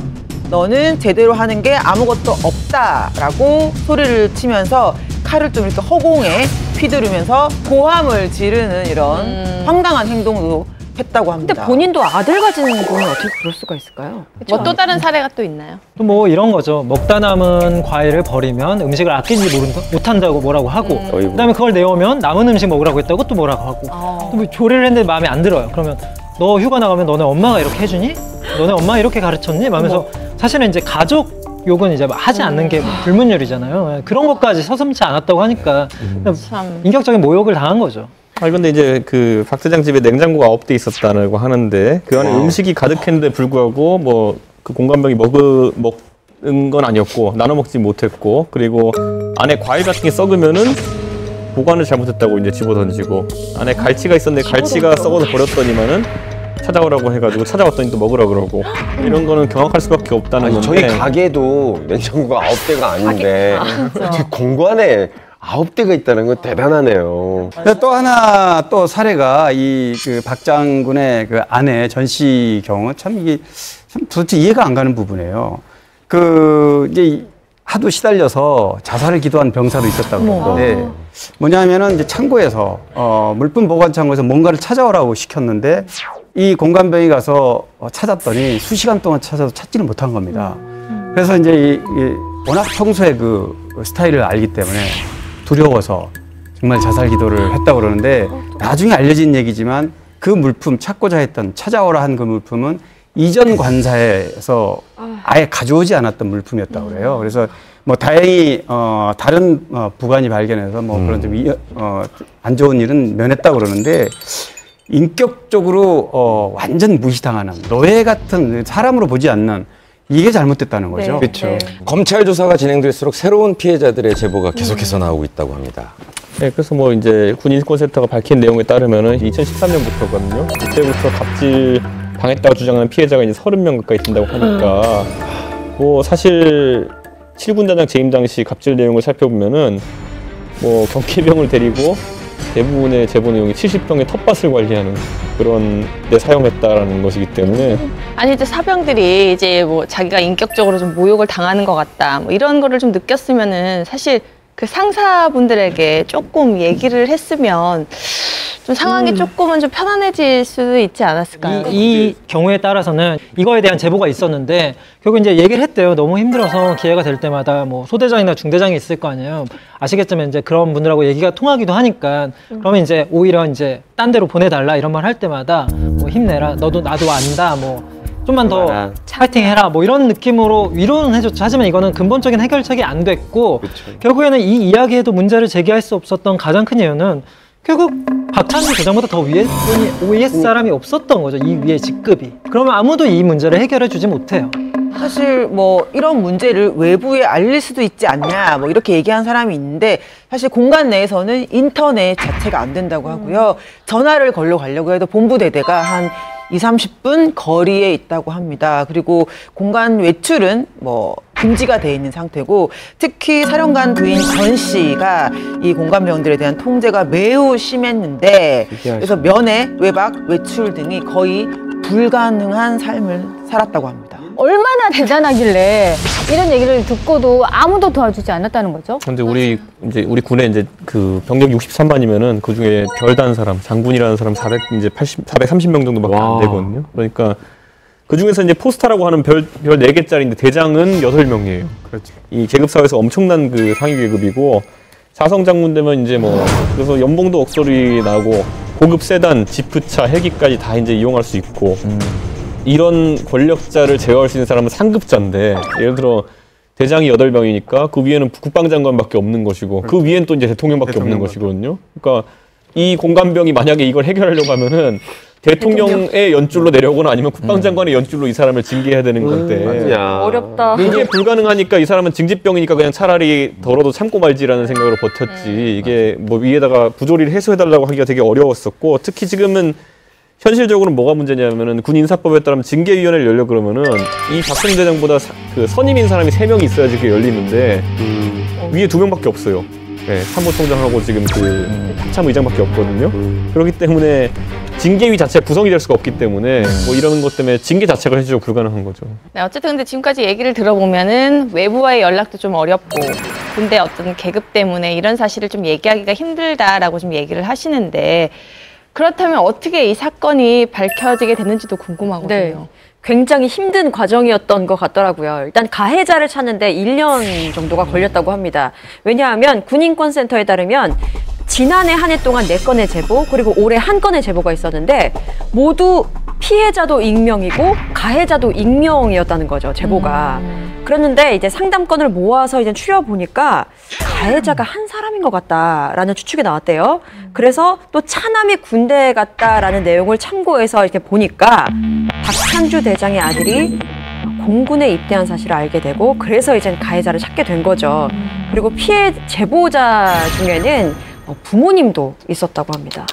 너는 제대로 하는 게 아무것도 없다라고 소리를 치면서 칼을 좀 이렇게 허공에 휘두르면서 고함을 지르는 이런 황당한 행동도 했다고 합니다. 근데 본인도 아들 가진 분은 어떻게 그럴 수가 있을까요? 뭐 또 다른 사례가 또 있나요? 또 뭐 이런 거죠. 먹다 남은 과일을 버리면 음식을 아끼지 못한다고 뭐라고 하고 그다음에 그걸 내오면 남은 음식 먹으라고 했다고 또 뭐라고 하고 또 뭐 조리를 했는데 마음에 안 들어요. 그러면 너 휴가 나가면 너네 엄마가 이렇게 해주니? 너네 엄마가 이렇게 가르쳤니? 하면서 사실은 이제 가족 욕은 이제 하지 않는 게 불문율이잖아요. 그런 것까지 서슴지 않았다고 하니까 인격적인 모욕을 당한 거죠. 아니 근데 이제 그 박 대장 집에 냉장고가 아홉 대 있었다고 하는데 그 안에 음식이 가득했는데 불구하고 뭐 그 공관병이 먹은 건 아니었고 나눠 먹지 못했고 그리고 안에 과일 같은 게 썩으면은 보관을 잘못했다고 이제 집어던지고 안에 갈치가 있었는데 갈치가 썩어서 버렸더니만은 찾아오라고 해가지고 찾아왔더니 또 먹으라 그러고 이런 거는 경악할 수밖에 없다는 건데 저희 가게도 냉장고가 9대가 아닌데 공관에 9대가 있다는 건 대단하네요. 또 하나 또 사례가 이 그 박 장군의 그 아내 전 씨 경우 참 이게 참 도대체 이해가 안 가는 부분이에요. 그 이제 하도 시달려서 자살을 기도한 병사도 있었다고 그러는데 뭐냐면은 이제 창고에서 물품 보관 창고에서 뭔가를 찾아오라고 시켰는데 이 공관병이 가서 찾았더니 수시간 동안 찾아도 찾지를 못한 겁니다. 그래서 이제 이 워낙 평소에 그 스타일을 알기 때문에 두려워서 정말 자살 기도를 했다고 그러는데 나중에 알려진 얘기지만 그 물품 찾고자 했던 찾아오라 한 그 물품은 이전 관사에서 아예 가져오지 않았던 물품이었다고 그래요. 그래서 뭐 다행히 다른 부관이 발견해서 뭐 그런 좀 안 좋은 일은 면했다고 그러는데 인격적으로 완전 무시당하는 노예 같은 사람으로 보지 않는 이게 잘못됐다는 거죠. 네. 그렇죠. 검찰 조사가 진행될수록 새로운 피해자들의 제보가 계속해서 나오고 있다고 합니다. 네, 그래서 뭐 이제 군인권센터가 밝힌 내용에 따르면은 2013년부터거든요. 그때부터 갑질 당했다고 주장하는 피해자가 이제 30명 가까이 된다고 하니까 뭐 사실 7군단장 재임 당시 갑질 내용을 살펴보면은 뭐 경계병을 데리고 대부분의 제보 내용이 70평의 텃밭을 관리하는 그런 데 사용했다라는 것이기 때문에 아니 이제 사병들이 이제 뭐 자기가 인격적으로 좀 모욕을 당하는 것 같다 뭐 이런 거를 좀 느꼈으면은 사실 그 상사분들에게 조금 얘기를 했으면 좀 상황이 조금은 좀 편안해질 수도 있지 않았을까요? 이 경우에 따라서는 이거에 대한 제보가 있었는데 결국 이제 얘기를 했대요. 너무 힘들어서 기회가 될 때마다 뭐 소대장이나 중대장이 있을 거 아니에요. 아시겠지만 이제 그런 분들하고 얘기가 통하기도 하니까 그러면 이제 오히려 이제 딴 데로 보내달라 이런 말 할 때마다 뭐 힘내라. 너도 나도 안다. 뭐 좀만 더 파이팅 해라 뭐 이런 느낌으로 위로는 해줬죠. 하지만 이거는 근본적인 해결책이 안 됐고 결국에는 이 이야기에도 문제를 제기할 수 없었던 가장 큰 이유는 결국 박찬주 대장보다 더 위에 사람이 없었던 거죠. 이 위에 직급이. 그러면 아무도 이 문제를 해결해 주지 못해요. 사실 뭐 이런 문제를 외부에 알릴 수도 있지 않냐 뭐 이렇게 얘기한 사람이 있는데 사실 공간 내에서는 인터넷 자체가 안 된다고 하고요. 전화를 걸러 가려고 해도 본부대대가 한 20-30분 거리에 있다고 합니다. 그리고 공간 외출은 뭐 금지가 돼 있는 상태고 특히 사령관 부인 전 씨가 이 공간병들에 대한 통제가 매우 심했는데 그래서 면회, 외박, 외출 등이 거의 불가능한 삶을 살았다고 합니다. 얼마나 대단하길래 이런 얘기를 듣고도 아무도 도와주지 않았다는 거죠? 근데 우리 군에 이제 그 병력 63만이면은 그 중에 별단 사람, 장군이라는 사람 430명 정도밖에 안 되거든요. 그러니까 그 중에서 이제 포스타라고 하는 별 4개짜리인데 대장은 8명이에요. 그렇죠. 이 계급 사회에서 엄청난 그 상위 계급이고 사성 장군 되면 이제 뭐 그래서 연봉도 억소리 나고 고급 세단, 지프차, 헬기까지 다 이제 이용할 수 있고 이런 권력자를 제어할 수 있는 사람은 상급자인데 예를 들어 대장이 8명이니까 그 위에는 국방장관밖에 없는 것이고 그 위에는 또 이제 대통령밖에 없는 것이거든요. 그러니까 이 공간병이 만약에 이걸 해결하려고 하면은 대통령의 연줄로 내려오거나 아니면 국방장관의 연줄로 이 사람을 징계해야 되는 건데 어렵다. 이게 불가능하니까 이 사람은 징집병이니까 그냥 차라리 더러도 참고 말지라는 생각으로 버텼지 이게 뭐 위에다가 부조리를 해소해달라고 하기가 되게 어려웠었고 특히 지금은 현실적으로는 뭐가 문제냐면은 군 인사법에 따르면 징계위원회를 열려 그러면은 이 박근혜 대장보다 그 선임인 사람이 3명이 있어야지 그게 열리는데 위에 2명밖에 없어요. 네, 참모총장하고 지금 그 합참의장밖에 없거든요. 그렇기 때문에 징계위 자체가 구성이 될 수가 없기 때문에 뭐 이런 것 때문에 징계 자체가 현실적으로 불가능한 거죠. 네, 어쨌든 근데 지금까지 얘기를 들어보면은 외부와의 연락도 좀 어렵고 근데 어떤 계급 때문에 이런 사실을 좀 얘기하기가 힘들다라고 좀 얘기를 하시는데 그렇다면 어떻게 이 사건이 밝혀지게 됐는지도 궁금하거든요. 네. 굉장히 힘든 과정이었던 것 같더라고요. 일단 가해자를 찾는데 1년 정도가 걸렸다고 합니다. 왜냐하면 군인권센터에 따르면 지난해 한 해 동안 4건의 제보 그리고 올해 1건의 제보가 있었는데 모두 피해자도 익명이고 가해자도 익명이었다는 거죠. 제보가. 그랬는데 이제 상담건을 모아서 이제 추려보니까 가해자가 한 사람인 것 같다라는 추측이 나왔대요. 그래서 또 차남이 군대에 갔다라는 내용을 참고해서 이렇게 보니까 박찬주 대장의 아들이 공군에 입대한 사실을 알게 되고 그래서 이제 가해자를 찾게 된 거죠. 그리고 피해 제보자 중에는 부모님도 있었다고 합니다.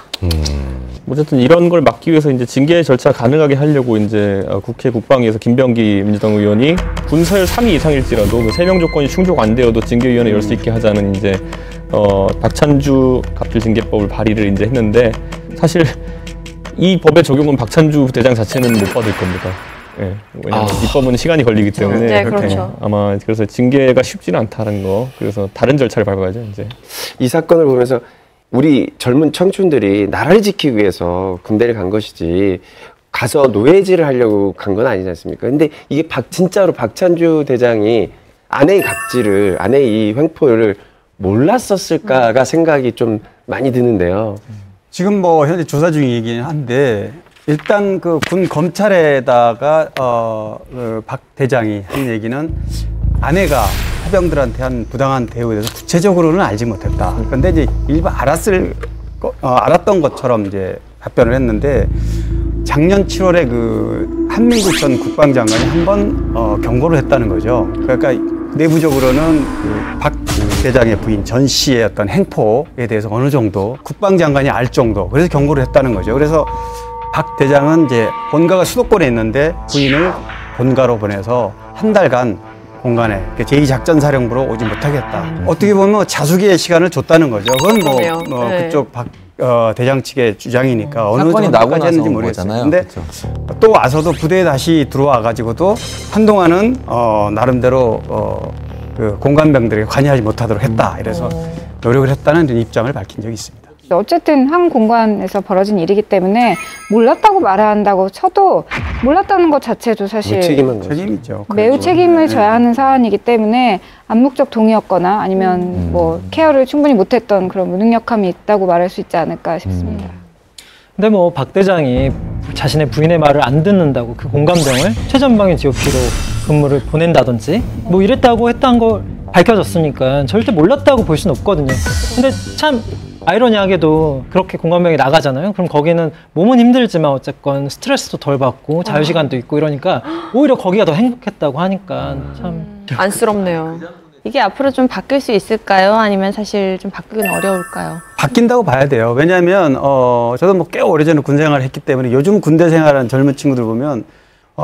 어쨌든 이런 걸 막기 위해서 이제 징계 절차 가능하게 하려고 이제 국회 국방위에서 김병기 민주당 의원이 군서열 3위 이상일지라도 그 3명 조건이 충족 안 되어도 징계위원회 열 수 있게 하자는 이제 박찬주 갑질징계법을 발의를 이제 했는데 사실 이 법의 적용은 박찬주 대장 자체는 못 받을 겁니다. 예, 왜냐하면 입법은 시간이 걸리기 때문에 네, 그렇죠. 아마 그래서 징계가 쉽지는 않다는 거 그래서 다른 절차를 밟아야죠 이제. 이 사건을 보면서 우리 젊은 청춘들이 나라를 지키기 위해서 군대를 간 것이지 가서 노예질을 하려고 간 건 아니지 않습니까? 근데 이게 진짜로 박찬주 대장이 아내의 갑질을, 아내의 이 횡포를 몰랐었을까가 생각이 좀 많이 드는데요. 지금 뭐 현재 조사 중이긴 한데 일단 그 군 검찰에다가 박 대장이 한 얘기는 아내가 해병들한테 한 부당한 대우에 대해서 구체적으로는 알지 못했다. 그런데 이제 일반 알았던 것처럼 이제 답변을 했는데 작년 7월에 그 한민국 전 국방장관이 한번 경고를 했다는 거죠. 그러니까 내부적으로는 그 박 대장의 부인 전 씨의 어떤 행포에 대해서 어느 정도 국방장관이 알 정도 그래서 경고를 했다는 거죠. 그래서 박 대장은 이제 본가가 수도권에 있는데 부인을 본가로 보내서 한 달간 공간에 제2작전사령부로 오지 못하겠다. 어떻게 보면 자숙의 시간을 줬다는 거죠. 그건 뭐 네. 그쪽 박 대장 측의 주장이니까 어느 사건이 나고 정도까지 나서 했는지 온 모르겠어요. 거잖아요. 근데 또 와서도 부대에 다시 들어와 가지고도 한동안은 나름대로 그 공관병들에게 관여하지 못하도록 했다. 이래서 노력을 했다는 입장을 밝힌 적이 있습니다. 어쨌든 한 공간에서 벌어진 일이기 때문에 몰랐다고 말해야 한다고 쳐도 몰랐다는 것 자체도 사실 책임이죠. 매우 책임을 져야 하는 사안이기 때문에 암묵적 동의였거나 아니면 뭐 케어를 충분히 못했던 그런 무능력함이 있다고 말할 수 있지 않을까 싶습니다. 근데 뭐 박 대장이 자신의 부인의 말을 안 듣는다고 그 공감병을 최전방의 GOP로 근무를 보낸다든지 뭐 이랬다고 했다는 걸 밝혀졌으니까 절대 몰랐다고 볼 수는 없거든요. 근데 참 아이러니하게도 그렇게 공감병이 나가잖아요. 그럼 거기는 몸은 힘들지만 어쨌건 스트레스도 덜 받고 자유시간도 있고 이러니까 오히려 거기가 더 행복했다고 하니까 참 안쓰럽네요. 이게 앞으로 좀 바뀔 수 있을까요? 아니면 사실 좀 바꾸기는 어려울까요? 바뀐다고 봐야 돼요. 왜냐하면 저도 뭐 꽤 오래전에 군 생활을 했기 때문에 요즘 군대 생활하는 젊은 친구들 보면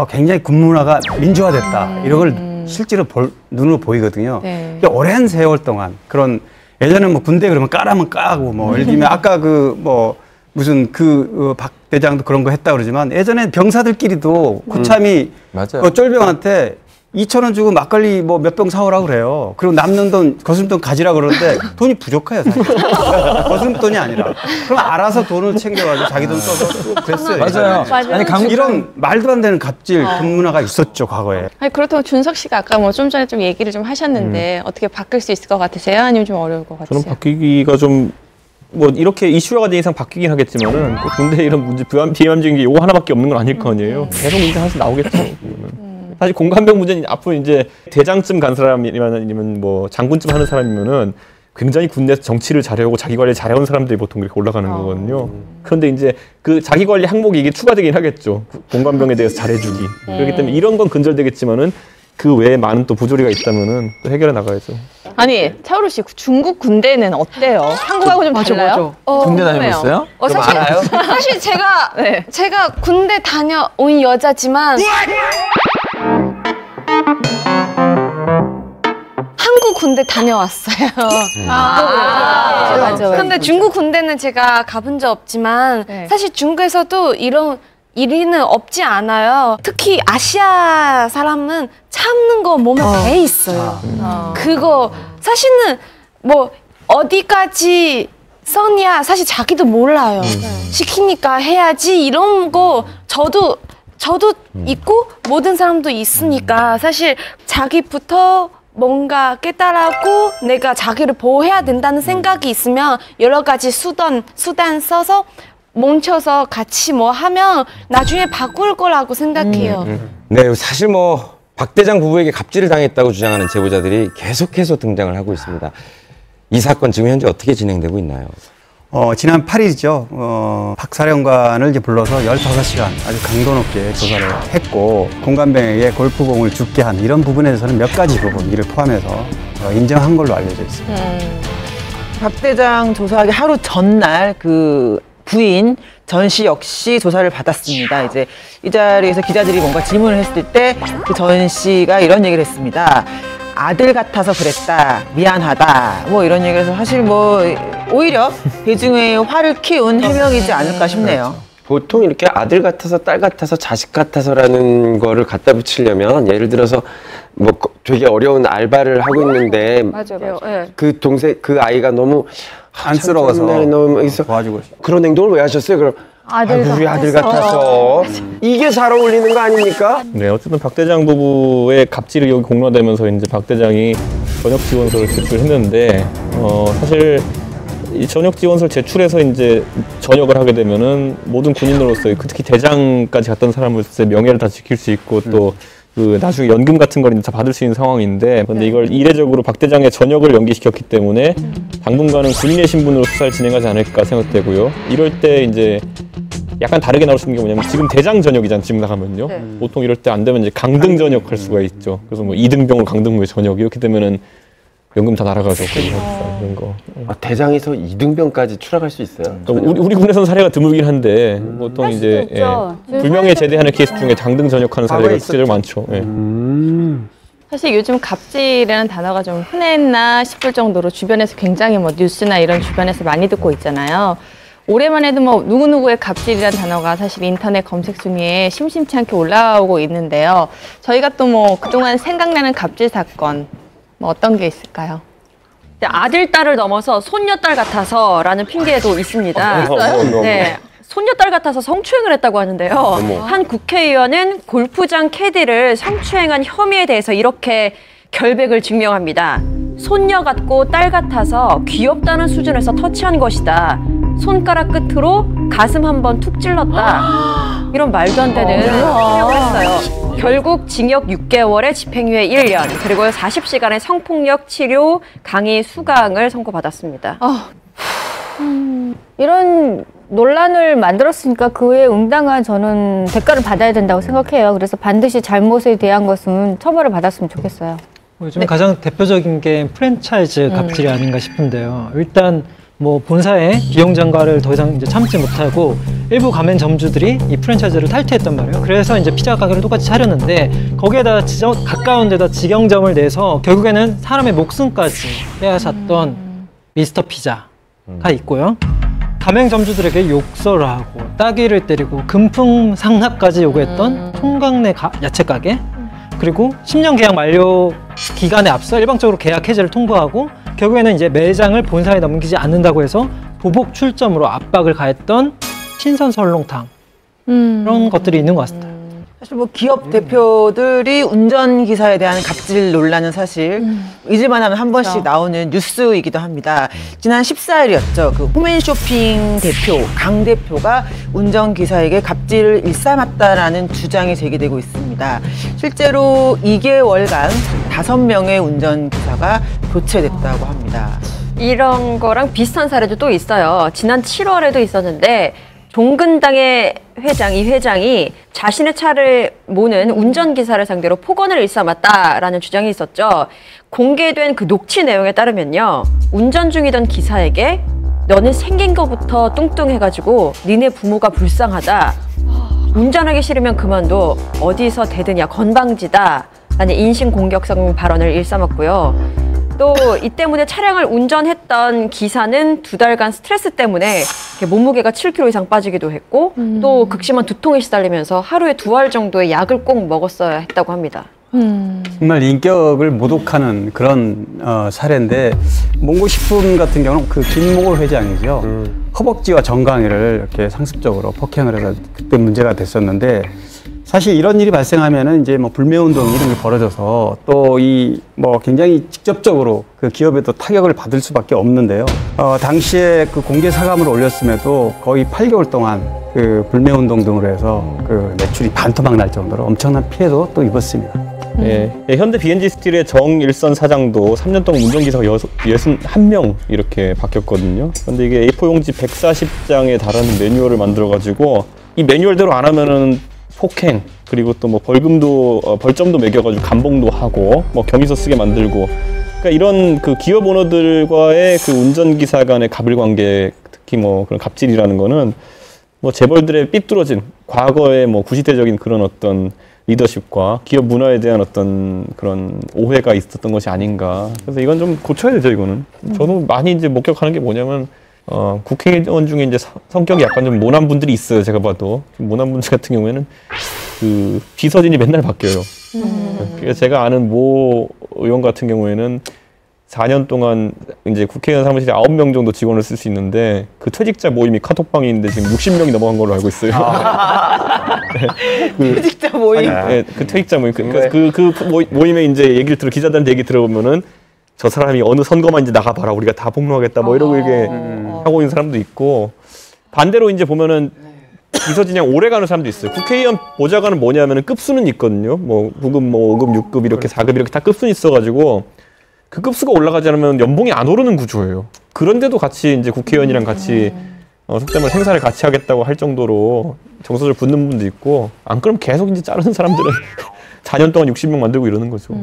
굉장히 군 문화가 민주화됐다. 이런 걸 실제로 눈으로 보이거든요. 네. 오랜 세월 동안 그런 예전에 뭐 군대 그러면 까라면 까고 뭐 예를 들면 아까 무슨 박 대장도 그런 거 했다 그러지만 예전에 병사들끼리도 고참이 그 쫄병한테 2,000원 주고 막걸리 뭐 몇 병 사오라고 그래요. 그리고 남는 돈 거스름돈 가지라 그러는데 돈이 부족해요, 사실. 거스름돈이 아니라. 그럼 알아서 돈을 챙겨가지고 자기 돈 써서 그랬어요. 맞아요. 아니, 이런 말도 안 되는 갑질, 군 문화가 있었죠, 과거에. 아니, 그렇다고 준석 씨가 아까 뭐 좀 전에 좀 얘기를 좀 하셨는데 어떻게 바뀔 수 있을 것 같으세요? 아니면 좀 어려울 것 같으세요? 저는 바뀌기가 좀 뭐 이렇게 이슈화가 된 이상 바뀌긴 하겠지만은 군대 이런 문제 비함적인 게 이거 하나밖에 없는 건 아닐 거 아니에요. 계속 문제 하나씩 나오겠죠. 사실 공감병 문제는 앞으로 이제 대장쯤 간 사람이면 뭐 장군쯤 하는 사람이면은 굉장히 군대에서 정치를 잘해오고 자기 관리 잘해온 사람들이 보통 그렇게 올라가는 거거든요. 그런데 이제 그 자기 관리 항목이 이게 추가되긴 하겠죠. 공감병에 대해서 잘해주기. 그렇기 때문에 이런 건 근절되겠지만은 그 외에 많은 또 부조리가 있다면은 또 해결해 나가야죠. 아니, 차오루 씨, 중국 군대는 어때요? 한국하고 좀 달라요? 군대 다녀보셨어요? 사실 제가 군대 다녀온 여자지만 한국 군대 다녀왔어요. 맞아. 근데 중국 군대는 제가 가본 적 없지만 사실 중국에서도 이런 일이는 없지 않아요. 특히 아시아 사람은 참는 거 몸에 배 있어요. 그거 사실은 뭐 어디까지 선이야 사실 자기도 몰라요. 시키니까 해야지 이런 거 저도 있고 모든 사람도 있으니까 사실 자기부터 뭔가 깨달았고 내가 자기를 보호해야 된다는 생각이 있으면 여러 가지 수단 써서 뭉쳐서 같이 뭐 하면 나중에 바꿀 거라고 생각해요. 네, 사실 뭐 박 대장 부부에게 갑질을 당했다고 주장하는 제보자들이 계속해서 등장을 하고 있습니다. 이 사건 지금 현재 어떻게 진행되고 있나요? 지난 8일이죠. 박 사령관을 이제 불러서 15시간 아주 강도 높게 조사를 했고 공감병에게 골프공을 죽게 한 이런 부분에 대해서는 몇 가지 부분 이를 포함해서 인정한 걸로 알려져 있습니다. 박 대장 조사하기 하루 전날 그 부인 전 씨 역시 조사를 받았습니다. 이제 이 자리에서 기자들이 뭔가 질문을 했을 때 그 전 씨가 이런 얘기를 했습니다. 아들 같아서 그랬다, 미안하다, 뭐 이런 얘기를 해서 사실 뭐 오히려 대중의 화를 키운 해명이지 않을까 싶네요. 보통 이렇게 아들 같아서 딸 같아서 자식 같아서라는 거를 갖다 붙이려면 예를 들어서 뭐 되게 어려운 알바를 하고 있는데 그 그 아이가 너무 안쓰러워서 너무 도와주고 싶어. 그런 행동을 왜 하셨어요? 그럼 우리 아들 같아서 이게 잘 어울리는 거 아닙니까? 네, 어쨌든 박 대장 부부의 갑질이 여기 공론화되면서 이제 박 대장이 전역 지원서를 제출했는데 사실 이 전역 지원서를 제출해서 이제 전역을 하게 되면은 모든 군인으로서 특히 대장까지 갔던 사람으로서의 명예를 다 지킬 수 있고 또 그 나중에 연금 같은 걸 다 받을 수 있는 상황인데 근데 이걸 이례적으로 박 대장의 전역을 연기시켰기 때문에 당분간은 군인의 신분으로 수사를 진행하지 않을까 생각되고요. 이럴 때 이제 약간 다르게 나올 수 있는 게 뭐냐면 지금 대장 전역이잖아요. 지금 나가면요. 보통 이럴 때 안 되면 이제 강등 전역할 수가 있죠. 그래서 뭐 2등병으로 강등부에 전역 이렇게 되면은 연금 다 날아가죠. 그런 거. 대장에서 2등병까지 추락할 수 있어요. 우리 군에서는 사례가 드물긴 한데 보통 이제 불명예 제대하는 케이스 중에 당등 전역하는 사례가 실제로 많죠. 사실 요즘 갑질이라는 단어가 좀 흔했나 싶을 정도로 주변에서 굉장히 뭐 뉴스나 이런 주변에서 많이 듣고 있잖아요. 올해만 해도 뭐 누구누구의 갑질이라는 단어가 사실 인터넷 검색 순위에 심심치 않게 올라오고 있는데요. 저희가 또 뭐 그동안 생각나는 갑질 사건 뭐 어떤 게 있을까요? 아들, 딸을 넘어서 손녀딸 같아서라는 핑계도 있습니다. 네. 손녀딸 같아서 성추행을 했다고 하는데요. 한 국회의원은 골프장 캐디를 성추행한 혐의에 대해서 이렇게 결백을 증명합니다. 손녀 같고 딸 같아서 귀엽다는 수준에서 터치한 것이다. 손가락 끝으로 가슴 한번 툭 찔렀다. 이런 말도 안 되는 표현을 했어요. 결국 징역 6개월에 집행유예 1년, 그리고 40시간의 성폭력 치료 강의 수강을 선고받았습니다. 이런 논란을 만들었으니까 그에 응당한 저는 대가를 받아야 된다고 생각해요. 그래서 반드시 잘못에 대한 것은 처벌을 받았으면 좋겠어요. 요즘 가장 대표적인 게 프랜차이즈 갑질이 아닌가 싶은데요. 일단 뭐 본사의 비용 증가를 더 이상 이제 참지 못하고 일부 가맹점주들이 이 프랜차이즈를 탈퇴했단 말이에요. 그래서 이제 피자 가게를 똑같이 차렸는데 거기에다 가까운 데다 직영점을 내서 결국에는 사람의 목숨까지 빼앗았던 미스터 피자가 있고요. 가맹점주들에게 욕설을 하고 따귀를 때리고 금품 상납까지 요구했던 총각내 야채 가게, 그리고 10년 계약 만료 기간에 앞서 일방적으로 계약 해지를 통보하고 결국에는 이제 매장을 본사에 넘기지 않는다고 해서 보복 출점으로 압박을 가했던 신선 설렁탕, 그런 것들이 있는 것 같습니다. 사실 뭐 기업 대표들이 운전기사에 대한 갑질 논란은 사실 잊을만 하면 한 번씩 나오는 뉴스이기도 합니다. 지난 14일이었죠. 그 홈앤쇼핑 대표 강 대표가 운전기사에게 갑질을 일삼았다라는 주장이 제기되고 있습니다. 실제로 2개월간 5명의 운전기사가 교체됐다고 합니다. 이런 거랑 비슷한 사례도 또 있어요. 지난 7월에도 있었는데 종근당의 회장, 이 회장이 자신의 차를 모는 운전기사를 상대로 폭언을 일삼았다라는 주장이 있었죠. 공개된 그 녹취 내용에 따르면요. 운전 중이던 기사에게 너는 생긴 거부터 뚱뚱해가지고 니네 부모가 불쌍하다. 운전하기 싫으면 그만둬. 어디서 대드냐 건방지다. 라는 인신공격성 발언을 일삼았고요. 또 이 때문에 차량을 운전했던 기사는 2달간 스트레스 때문에 몸무게가 7kg 이상 빠지기도 했고 또 극심한 두통에 시달리면서 하루에 2알 정도의 약을 꼭 먹었어야 했다고 합니다. 정말 인격을 모독하는 그런 사례인데 몽고식품 같은 경우는 그 김모 회장이죠. 허벅지와 정강이를 이렇게 상습적으로 폭행을 해서 그때 문제가 됐었는데 사실 이런 일이 발생하면은 이제 뭐 불매운동 이런 게 벌어져서 또 이 뭐 굉장히 직접적으로 그 기업에도 타격을 받을 수밖에 없는데요. 당시에 그 공개 사과문을 올렸음에도 거의 8개월 동안 그 불매운동 등으로 해서 그 매출이 반토막 날 정도로 엄청난 피해도 또 입었습니다. 예, 현대 B&G 스틸의 정일선 사장도 3년 동안 운전기사가 61명 이렇게 바뀌었거든요. 그런데 이게 A4 용지 140장에 달하는 매뉴얼을 만들어가지고 이 매뉴얼대로 안 하면은 폭행, 그리고 또 뭐 벌금도 벌점도 매겨가지고 감봉도 하고 뭐 경위서 쓰게 만들고, 그러니까 이런 그 기업 오너들과의 그 운전기사 간의 갑을관계, 특히 뭐 그런 갑질이라는 거는 뭐 재벌들의 삐뚤어진 과거의 뭐 구시대적인 그런 어떤 리더십과 기업 문화에 대한 어떤 그런 오해가 있었던 것이 아닌가. 그래서 이건 좀 고쳐야 되죠, 이거는. 저도 많이 이제 목격하는 게 뭐냐면 국회의원 중에 이제 성격이 약간 좀 모난 분들이 있어요. 제가 봐도 모난 분들 같은 경우에는 그 비서진이 맨날 바뀌어요. 그래서 제가 아는 모 의원 같은 경우에는 4년 동안 이제 국회의원 사무실에 9명 정도 직원을 쓸 수 있는데 그 퇴직자 모임이 카톡방이 있는데 지금 60명이 넘어간 걸로 알고 있어요. 퇴직자 모임. 네, 그 퇴직자 모임. 그 모임에 이제 얘기를 기자들한테 얘기 들어보면은 저 사람이 어느 선거만 이제 나가봐라 우리가 다 폭로하겠다 뭐 이러고 이렇게 하고 있는 사람도 있고, 반대로 이제 보면은 비서진이 오래 가는 사람도 있어요. 국회의원 보좌관은 뭐냐면은 급수는 있거든요. 뭐 9급, 뭐 5급, 6급 이렇게 4급 이렇게 다 급수는 있어가지고 그 급수가 올라가지 않으면 연봉이 안 오르는 구조예요. 그런데도 같이 이제 국회의원이랑 같이 속된 말 생사를 같이 하겠다고 할 정도로 정서를 붙는 분도 있고, 안 그러면 계속 이제 자르는 사람들은 4년 동안 60명 만들고 이러는 거죠.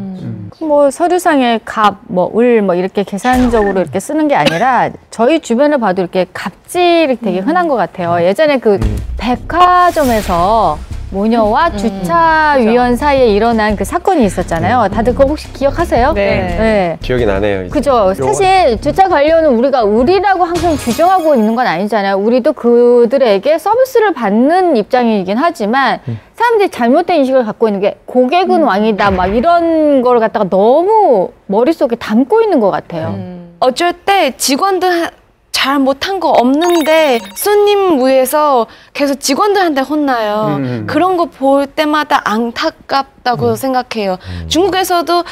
뭐 서류상에 갑, 뭐 을, 뭐 이렇게 계산적으로 이렇게 쓰는 게 아니라 저희 주변을 봐도 이렇게 갑질이 되게 흔한 것 같아요. 예전에 그 백화점에서 모녀와 주차위원 사이에 일어난 그 사건이 있었잖아요. 다들 그거 혹시 기억하세요? 네. 기억이 나네요. 이제. 그죠. 사실 주차 관료는 우리라고 항상 규정하고 있는 건 아니잖아요. 우리도 그들에게 서비스를 받는 입장이긴 하지만 사람들이 잘못된 인식을 갖고 있는 게 고객은 왕이다 막 이런 걸 갖다가 너무 머릿속에 담고 있는 것 같아요. 어쩔 때 직원들 잘 못한 거 없는데 손님 위해서 계속 직원들한테 혼나요. 그런 거 볼 때마다 안타깝다고 생각해요. 중국에서도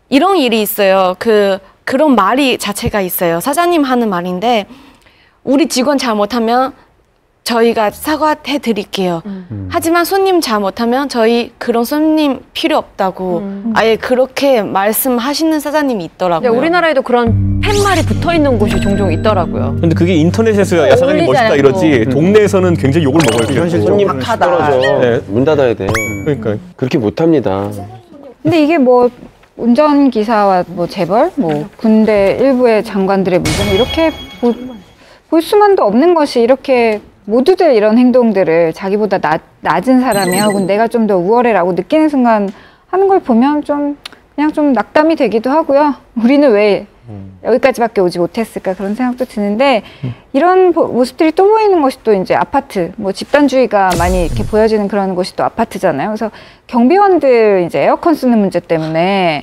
이런 일이 있어요. 그런 말이 자체가 있어요. 사장님 하는 말인데 우리 직원 잘못하면 저희가 사과해 드릴게요. 하지만 손님 잘못하면 저희 그런 손님 필요 없다고 아예 그렇게 말씀하시는 사장님이 있더라고요. 우리나라에도 그런 팻말이 붙어 있는 곳이 종종 있더라고요. 근데 그게 인터넷에서야 야 사장님 멋있다 이러지 동네에서는 굉장히 욕을 먹어요. 현실적으로 떨어져. 네, 문 닫아야 돼. 그러니까 그렇게 못합니다. 근데 이게 뭐 운전기사와 뭐 재벌, 뭐 군대 일부의 장관들의 문제 이렇게 볼 수만도 없는 것이 이렇게 모두들 이런 행동들을 자기보다 낮은 사람이 하고 내가 좀 더 우월해라고 느끼는 순간 하는 걸 보면 그냥 좀 낙담이 되기도 하고요. 우리는 왜 여기까지밖에 오지 못했을까 그런 생각도 드는데 이런 모습들이 또 보이는 것이 또 이제 아파트, 뭐 집단주의가 많이 이렇게 보여지는 그런 곳이 또 아파트잖아요. 그래서 경비원들 이제 에어컨 쓰는 문제 때문에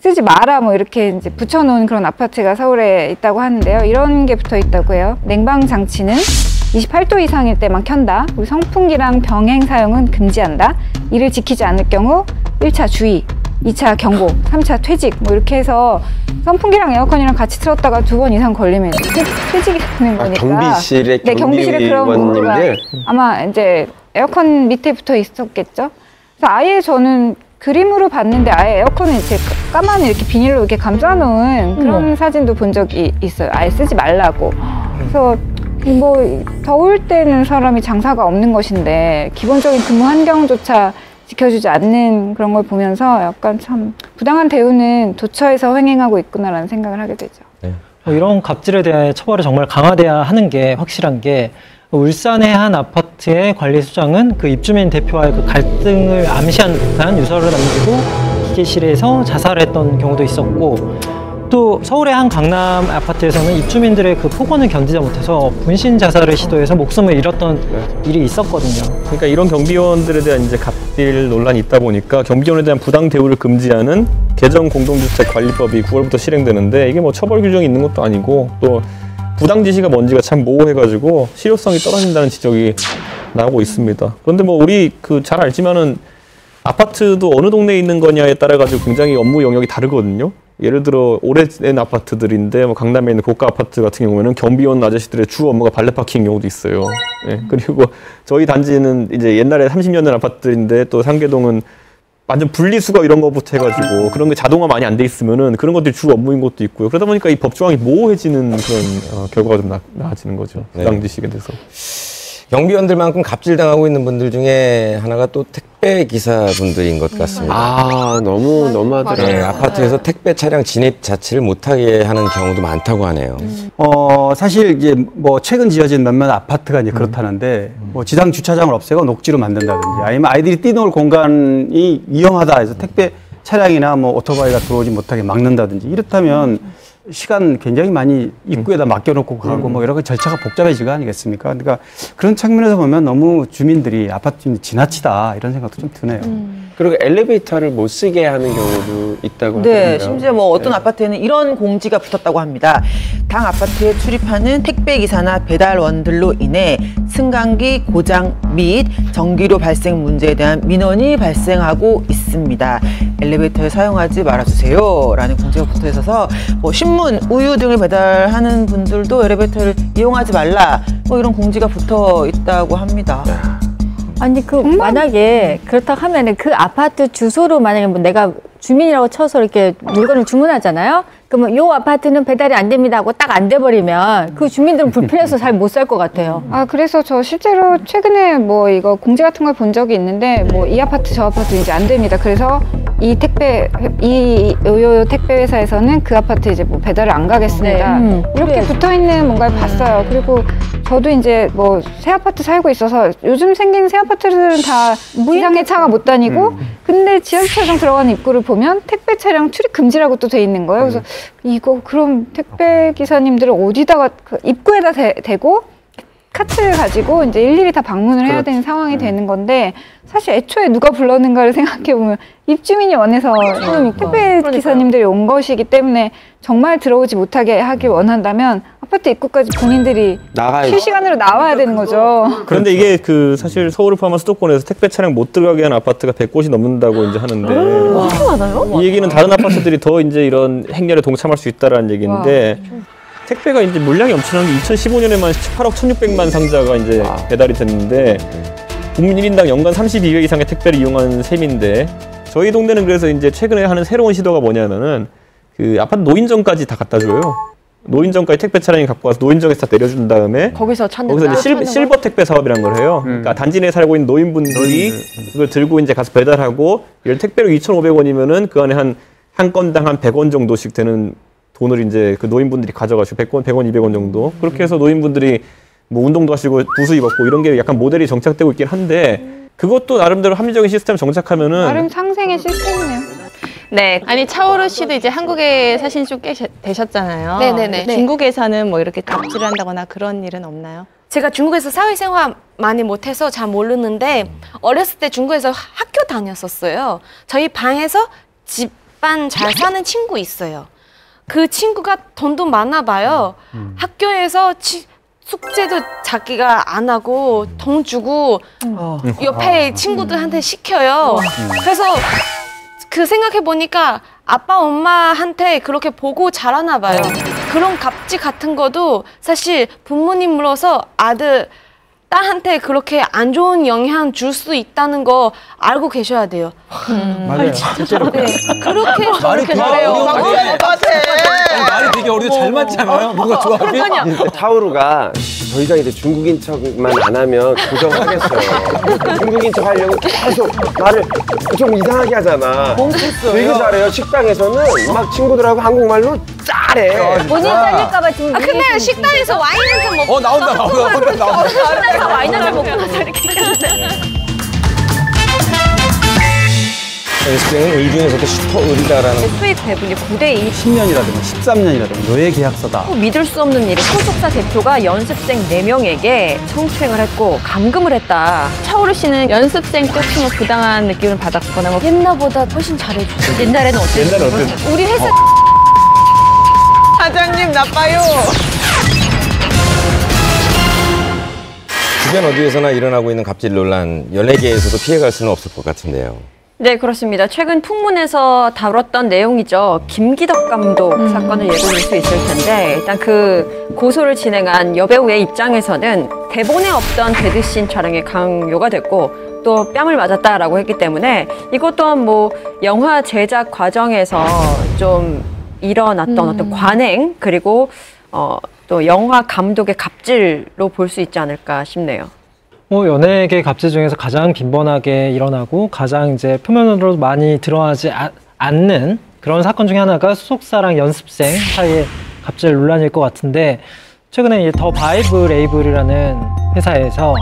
쓰지 마라 뭐 이렇게 이제 붙여놓은 그런 아파트가 서울에 있다고 하는데요. 이런 게 붙어 있다고 해요. 냉방 장치는 28도 이상일 때만 켠다. 그리고 선풍기랑 병행 사용은 금지한다. 이를 지키지 않을 경우 1차 주의, 2차 경고, 3차 퇴직 뭐 이렇게 해서 선풍기랑 에어컨이랑 같이 틀었다가 2번 이상 걸리면 퇴직이 되는 거니까. 경비실에 경비실에 그런 문제가 아마 이제 에어컨 밑에 붙어 있었겠죠. 그래서 아예 저는 그림으로 봤는데 아예 에어컨을 이렇게 까만 이렇게 비닐로 이렇게 감싸놓은 그런 사진도 본 적이 있어요. 아예 쓰지 말라고. 그래서 뭐 더울 때는 사람이 장사가 없는 것인데 기본적인 근무 환경조차 지켜주지 않는 그런 걸 보면서 약간 참 부당한 대우는 도처에서 횡행하고 있구나라는 생각을 하게 되죠. 이런 갑질에 대한 처벌이 정말 강화돼야 하는 게 확실한 게 울산의 한 아파트의 관리소장은 그 입주민 대표와의 그 갈등을 암시한 듯한 유서를 남기고 기계실에서 자살했던 경우도 있었고 또 서울의 한 강남 아파트에서는 입주민들의 그 폭언을 견디지 못해서 분신 자살을 시도해서 목숨을 잃었던 일이 있었거든요. 그러니까 이런 경비원들에 대한 이제 갑질 논란이 있다 보니까 경비원에 대한 부당 대우를 금지하는 개정 공동주택관리법이 9월부터 실행되는데 이게 뭐 처벌 규정이 있는 것도 아니고 또 부당 지시가 뭔지가 참 모호해가지고 실효성이 떨어진다는 지적이 나오고 있습니다. 그런데 뭐 우리 잘 알지만은 아파트도 어느 동네에 있는 거냐에 따라 가지고 굉장히 업무 영역이 다르거든요. 예를 들어 오래된 아파트들인데 뭐 강남에 있는 고가 아파트 같은 경우에는 경비원 아저씨들의 주 업무가 발레 파킹 경우도 있어요. 네. 그리고 저희 단지는 이제 옛날에 30년 된 아파트인데 또 상계동은 완전 분리수거 이런 거부터 해가지고 그런 게 자동화 많이 안 돼 있으면은 그런 것들이 주 업무인 것도 있고요. 그러다 보니까 이 법 조항이 모호해지는 그런 결과가 좀 나아지는 거죠. 부당지식에 대해서. 경비원들만큼 갑질당하고 있는 분들 중에 하나가 또 택배 기사분들인 것 같습니다. 아, 너무하더라고요. 네, 아파트에서 택배 차량 진입 자체를 못하게 하는 경우도 많다고 하네요. 사실 이제 뭐 최근 지어진 몇몇 아파트가 이제 그렇다는데 뭐 지상 주차장을 없애고 녹지로 만든다든지 아니면 아이들이 뛰놀 공간이 위험하다 해서 택배 차량이나 뭐 오토바이가 들어오지 못하게 막는다든지 이렇다면 시간 굉장히 많이 입구에다 맡겨놓고 가고 뭐 여러 가지 절차가 복잡해지고 아니겠습니까? 그러니까 그런 측면에서 보면 너무 주민들이 아파트 지나치다 이런 생각도 좀 드네요. 그리고 엘리베이터를 못 쓰게 하는 경우도 있다고 네, 하더라고요. 심지어 뭐 어떤 아파트에는 이런 공지가 붙었다고 합니다. 당 아파트에 출입하는 택배기사나 배달원들로 인해 승강기 고장 및 전기료 발생 문제에 대한 민원이 발생하고 있습니다. 엘리베이터를 사용하지 말아주세요 라는 공지가 붙어 있어서 뭐 신문, 우유 등을 배달하는 분들도 엘리베이터를 이용하지 말라 뭐 이런 공지가 붙어 있다고 합니다. 아니 만약에 그렇다고 하면은 그 아파트 주소로 만약에 뭐 내가 주민이라고 쳐서 이렇게 물건을 주문하잖아요. 그러면 요 아파트는 배달이 안 됩니다 하고 딱 안 돼버리면 그 주민들은 불편해서 잘 못 살 것 같아요. 그래서 저 실제로 최근에 뭐 이거 공지 같은 걸 본 적이 있는데 뭐 이 아파트 저 아파트 이제 안 됩니다. 그래서 이 요요 택배 회사에서는 그 아파트 이제 뭐 배달을 안 가겠습니다. 이렇게 붙어 있는 뭔가를 봤어요. 그리고 저도 이제 뭐 새 아파트 살고 있어서 요즘 생긴 새 아파트들은 다 무이상의 차가 못 다니고 근데 지하주차장 들어가는 입구를 보면 택배 차량 출입 금지라고 또 돼 있는 거예요. 그래서 이거 그럼 택배 기사님들은 어디다가 그 입구에다 대고 카트를 가지고 이제 일일이 다 방문을 해야 되는 상황이 되는 건데 사실 애초에 누가 불렀는가를 생각해 보면 입주민이 원해서 택배 기사님들이 온 것이기 때문에 정말 들어오지 못하게 하길 원한다면 아파트 입구까지 본인들이 실시간으로 나와야 되는 거죠. 그런데 이게 그 사실 서울을 포함한 수도권에서 택배 차량 못 들어가게 하는 아파트가 100곳이 넘는다고 이제 하는데 그렇게 많아요? 이 얘기는 다른 아파트들이 더 이제 이런 행렬에 동참할 수 있다라는 얘기인데 택배가 이제 물량이 엄청난 게 2015년에만 8억 1,600만 상자가 이제 배달이 됐는데 국민 1인당 연간 32회 이상의 택배를 이용한 셈인데 저희 동네는 그래서 이제 최근에 하는 새로운 시도가 뭐냐면은 그 아파트 노인정까지 다 갖다 줘요. 노인정까지 택배 차량이 갖고 와서 노인정에서 다 내려준 다음에 거기서 찾는다. 이제 실버 택배 사업이라는 걸 해요. 그러니까 단지 내에 살고 있는 노인분들이 그걸 들고 이제 가서 배달하고 예를 택배로 2,500원이면은 그 안에 한 건당 한 100원 정도씩 되는 돈을 이제 그 노인분들이 가져가시고 100원, 200원 정도 그렇게 해서 노인분들이 뭐 운동도 하시고 부수 입었고 이런 게 약간 모델이 정착되고 있긴 한데 그것도 나름대로 합리적인 시스템 정착하면은 나름 상생의 시스템이네요. 네, 아니 차오르 씨도 이제 한국에 사신 지 좀 꽤 되셨잖아요. 네네네. 중국에서는 뭐 이렇게 갑질을 한다거나 그런 일은 없나요? 제가 중국에서 사회생활 많이 못해서 잘 모르는데 어렸을 때 중국에서 학교 다녔었어요. 저희 방에서 집안 잘 사는 친구 있어요. 그 친구가 돈도 많아 봐요. 학교에서 숙제도 자기가 안 하고 돈 주고 옆에 친구들한테 시켜요. 그래서 그 생각해 보니까 아빠 엄마한테 그렇게 보고 자라나 봐요. 그런 갑질 같은 것도 사실 부모님으로서 딸한테 그렇게 안 좋은 영향 줄 수 있다는 거 알고 계셔야 돼요. 맞아요. 실제로 네, 그렇게 말이 되게 어려운데 말이 되게 어려워. 잘 맞지 않아요? 뭔가 조합이? 타오르가 더 이상 이제 중국인 척만 안 하면 고정하겠어요. 중국인 척 하려고 계속 말을 좀 이상하게 하잖아. 되게 잘해요. 식당에서는 막 친구들하고 한국말로 잘해. 본인 잘릴까봐 지금. 근데 식당에서 와인 한잔 먹고 나온다. 식당에서 와인 한잔 먹고 나서 이렇게 했는데. 연습생은 의 중에서도 슈퍼의리다라는 수익 배분이 9대2 10년이라든가 13년이라든가 노예 계약서다. 믿을 수 없는 일이 소속사 대표가 연습생 4명에게 성추행을 했고 감금을 했다. 차오르 씨는 연습생 때쯤 뭐 부당한 느낌을 받았거나 뭐 옛날보다 훨씬 잘해주죠. 옛날에는 어땠어요? 우리 회사 사장님 나빠요. 주변 어디에서나 일어나고 있는 갑질 논란 연예계에서도 피해갈 수는 없을 것 같은데요. 네, 그렇습니다. 최근 풍문에서 다뤘던 내용이죠. 김기덕 감독 사건을 예로 들 수 있을 텐데 일단 그 고소를 진행한 여배우의 입장에서는 대본에 없던 데드씬 촬영에 강요가 됐고 또 뺨을 맞았다라고 했기 때문에 이것 또한 뭐 영화 제작 과정에서 좀 일어났던 어떤 관행 그리고 또 영화 감독의 갑질로 볼 수 있지 않을까 싶네요. 연예계 갑질 중에서 가장 빈번하게 일어나고 가장 이제 표면으로 많이 드러나지 않는 그런 사건 중에 하나가 소속사랑 연습생 사이의 갑질 논란일 것 같은데 최근에 이제 더 바이브 레이블이라는 회사에서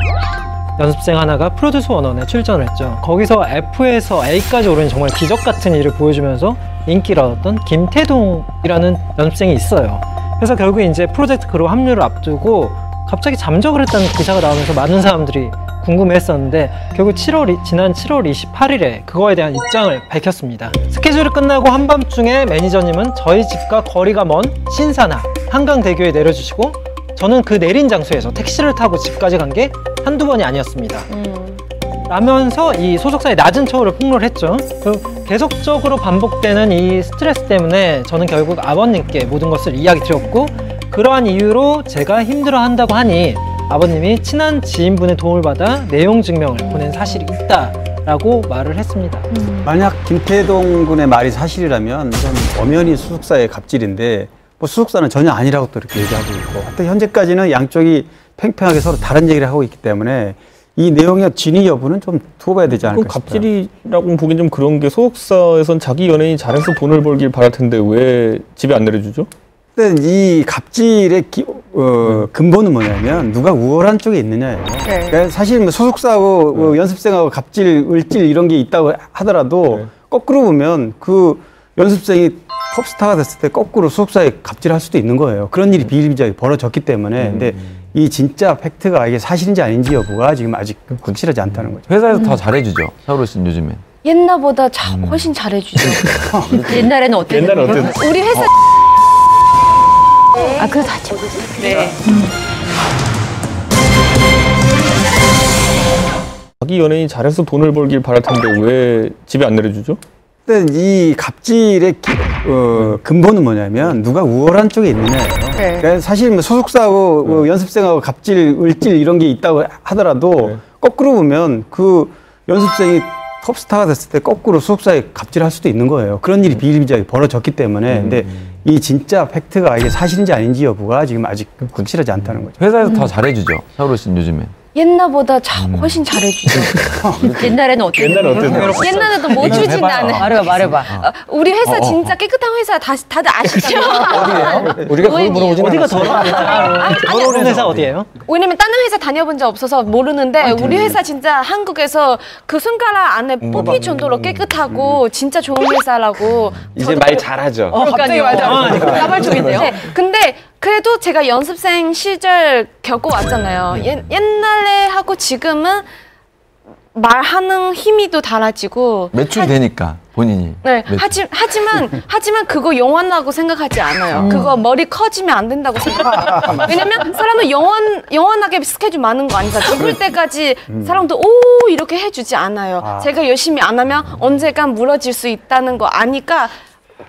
연습생 하나가 프로듀스 원원에 출전을 했죠. 거기서 F에서 A까지 오르는 정말 기적 같은 일을 보여주면서 인기를 얻었던 김태동이라는 연습생이 있어요. 그래서 결국 이제 프로젝트 그룹 합류를 앞두고 갑자기 잠적을 했다는 기사가 나오면서 많은 사람들이 궁금해했었는데 결국 지난 7월 28일에 그거에 대한 입장을 밝혔습니다. 스케줄이 끝나고 한밤중에 매니저님은 저희 집과 거리가 먼 신사나 한강대교에 내려주시고 저는 그 내린 장소에서 택시를 타고 집까지 간 게 한두 번이 아니었습니다. 라면서 이 소속사의 낮은 처우를 폭로를 했죠. 계속적으로 반복되는 이 스트레스 때문에 저는 결국 아버님께 모든 것을 이야기 드렸고 그러한 이유로 제가 힘들어한다고 하니 아버님이 친한 지인분의 도움을 받아 내용 증명을 보낸 사실이 있다라고 말을 했습니다. 만약 김태동 군의 말이 사실이라면 이건 엄연히 소속사의 갑질인데 뭐 소속사는 전혀 아니라고 또 이렇게 얘기하고 있고 하여튼 현재까지는 양쪽이 팽팽하게 서로 다른 얘기를 하고 있기 때문에 이 내용의 진위 여부는 좀 두고 봐야 되지 않을까 싶어요. 갑질이라고 보기엔 좀 그런 게 소속사에선 자기 연예인이 잘해서 돈을 벌길 바랄 텐데 왜 집에 안 내려주죠? 근데 이 갑질의 근본은 뭐냐면 누가 우월한 쪽에 있느냐예요. 네. 그러니까 사실 뭐 소속사하고 연습생하고 갑질, 을질 이런 게 있다고 하더라도 거꾸로 보면 그 연습생이 톱스타가 됐을 때 거꾸로 소속사에 갑질할 수도 있는 거예요. 그런 일이 비일비재하게 벌어졌기 때문에. 근데 이 진짜 팩트가 이게 사실인지 아닌지 여부가 지금 아직 확실하지 않다는 거죠. 회사에서 더 잘해주죠. 서로 씨는 요즘엔. 옛날보다 훨씬 잘해주죠. 옛날에는 어땠어요? 옛날에 어땠어요? 우리 회사 아, 그래도 하지. 네. 자기 연예인이 잘해서 돈을 벌길 바랄 텐데 왜 집에 안 내려주죠? 근데 이 갑질의 근본은 뭐냐면 누가 우월한 쪽에 있느냐예요. 네. 그러니까 사실 뭐 소속사하고 연습생하고 갑질, 을질 이런 게 있다고 하더라도 거꾸로 보면 그 연습생이 톱스타가 됐을 때 거꾸로 소속사에 갑질할 수도 있는 거예요. 그런 일이 비일비재하게 벌어졌기 때문에. 근데 이 진짜 팩트가 이게 사실인지 아닌지 여부가 지금 아직 확실하지 않다는 거죠. 회사에서 더 잘해주죠. 서로 씨는 요즘엔. 옛날보다 훨씬 잘해주죠. 옛날에는 어땠어요? 옛날에도 못 주진 않아요. 말해봐. 우리 회사 진짜 깨끗한 회사 다들 아시죠? 어디예요? 우리가 그걸 물어보진 어디가 않았어요. 더러운 회사 어디예요? 왜냐면 다른 회사 다녀본 적 없어서 모르는데 우리 회사 진짜 한국에서 그 손가락 안에 뽑힐 정도로 깨끗하고 진짜 좋은 회사라고. 이제 말 잘하죠. 갑자기 나발총인데요. 네, 근데 그래도 제가 연습생 시절 겪어왔잖아요. 옛날에 하고 지금은 말하는 힘이 또 달라지고. 매출이 되니까 본인이. 네, 하지만 그거 영원하다고 생각하지 않아요. 그거 머리 커지면 안 된다고 생각해요. 왜냐면 사람은 영원하게 스케줄 많은 거 아니죠. 죽을 때까지 사람도 오 이렇게 해주지 않아요. 제가 열심히 안 하면 언젠간 무너질 수 있다는 거 아니까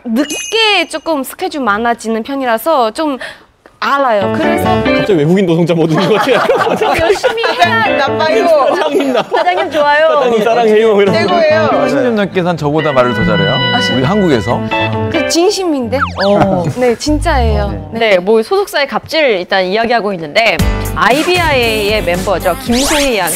늦게 조금 스케줄 많아지는 편이라서 좀 알아요. 그래서 갑자기 외국인 노동자 모드 것 같아요. 열심히 해야 나빠요. 사장님 좋아요. 사장님 사랑해요. 최고예요. 80년 넘게 산 저보다 말을 더 잘해요. 우리 한국에서. 그 진심인데? 네, 진짜예요. 네, 뭐 소속사의 갑질 일단 이야기하고 있는데 IBI의 멤버죠. 김소희 양은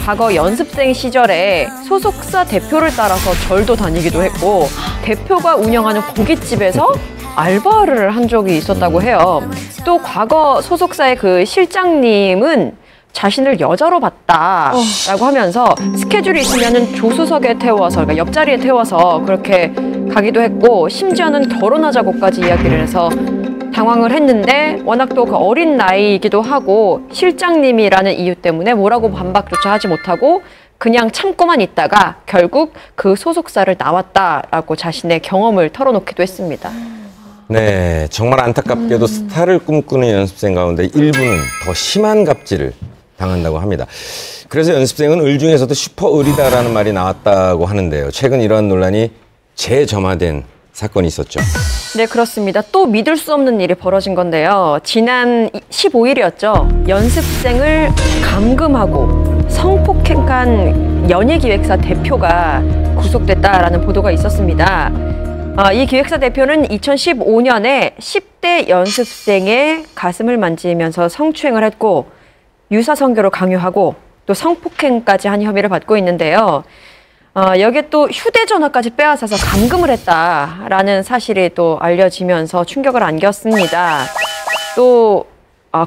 과거 연습생 시절에 소속사 대표를 따라서 절도 다니기도 했고 대표가 운영하는 고깃집에서 알바를 한 적이 있었다고 해요. 또 과거 소속사의 그 실장님은 자신을 여자로 봤다라고 하면서 스케줄이 있으면은 조수석에 태워서, 그러니까 옆자리에 태워서 그렇게 가기도 했고 심지어는 결혼하자고까지 이야기를 해서 당황을 했는데 워낙 또 그 어린 나이이기도 하고 실장님이라는 이유 때문에 뭐라고 반박조차 하지 못하고 그냥 참고만 있다가 결국 그 소속사를 나왔다라고 자신의 경험을 털어놓기도 했습니다. 네, 정말 안타깝게도 스타를 꿈꾸는 연습생 가운데 일부는 더 심한 갑질을 당한다고 합니다. 그래서 연습생은 을 중에서도 슈퍼 을이다라는 말이 나왔다고 하는데요. 최근 이러한 논란이 재점화된 사건이 있었죠. 네, 그렇습니다. 또 믿을 수 없는 일이 벌어진 건데요. 지난 15일이었죠. 연습생을 감금하고 성폭행한 연예기획사 대표가 구속됐다라는 보도가 있었습니다. 이 기획사 대표는 2015년에 10대 연습생의 가슴을 만지면서 성추행을 했고 유사성교를 강요하고 또 성폭행까지 한 혐의를 받고 있는데요. 여기에 또 휴대전화까지 빼앗아서 감금을 했다라는 사실이 또 알려지면서 충격을 안겼습니다. 또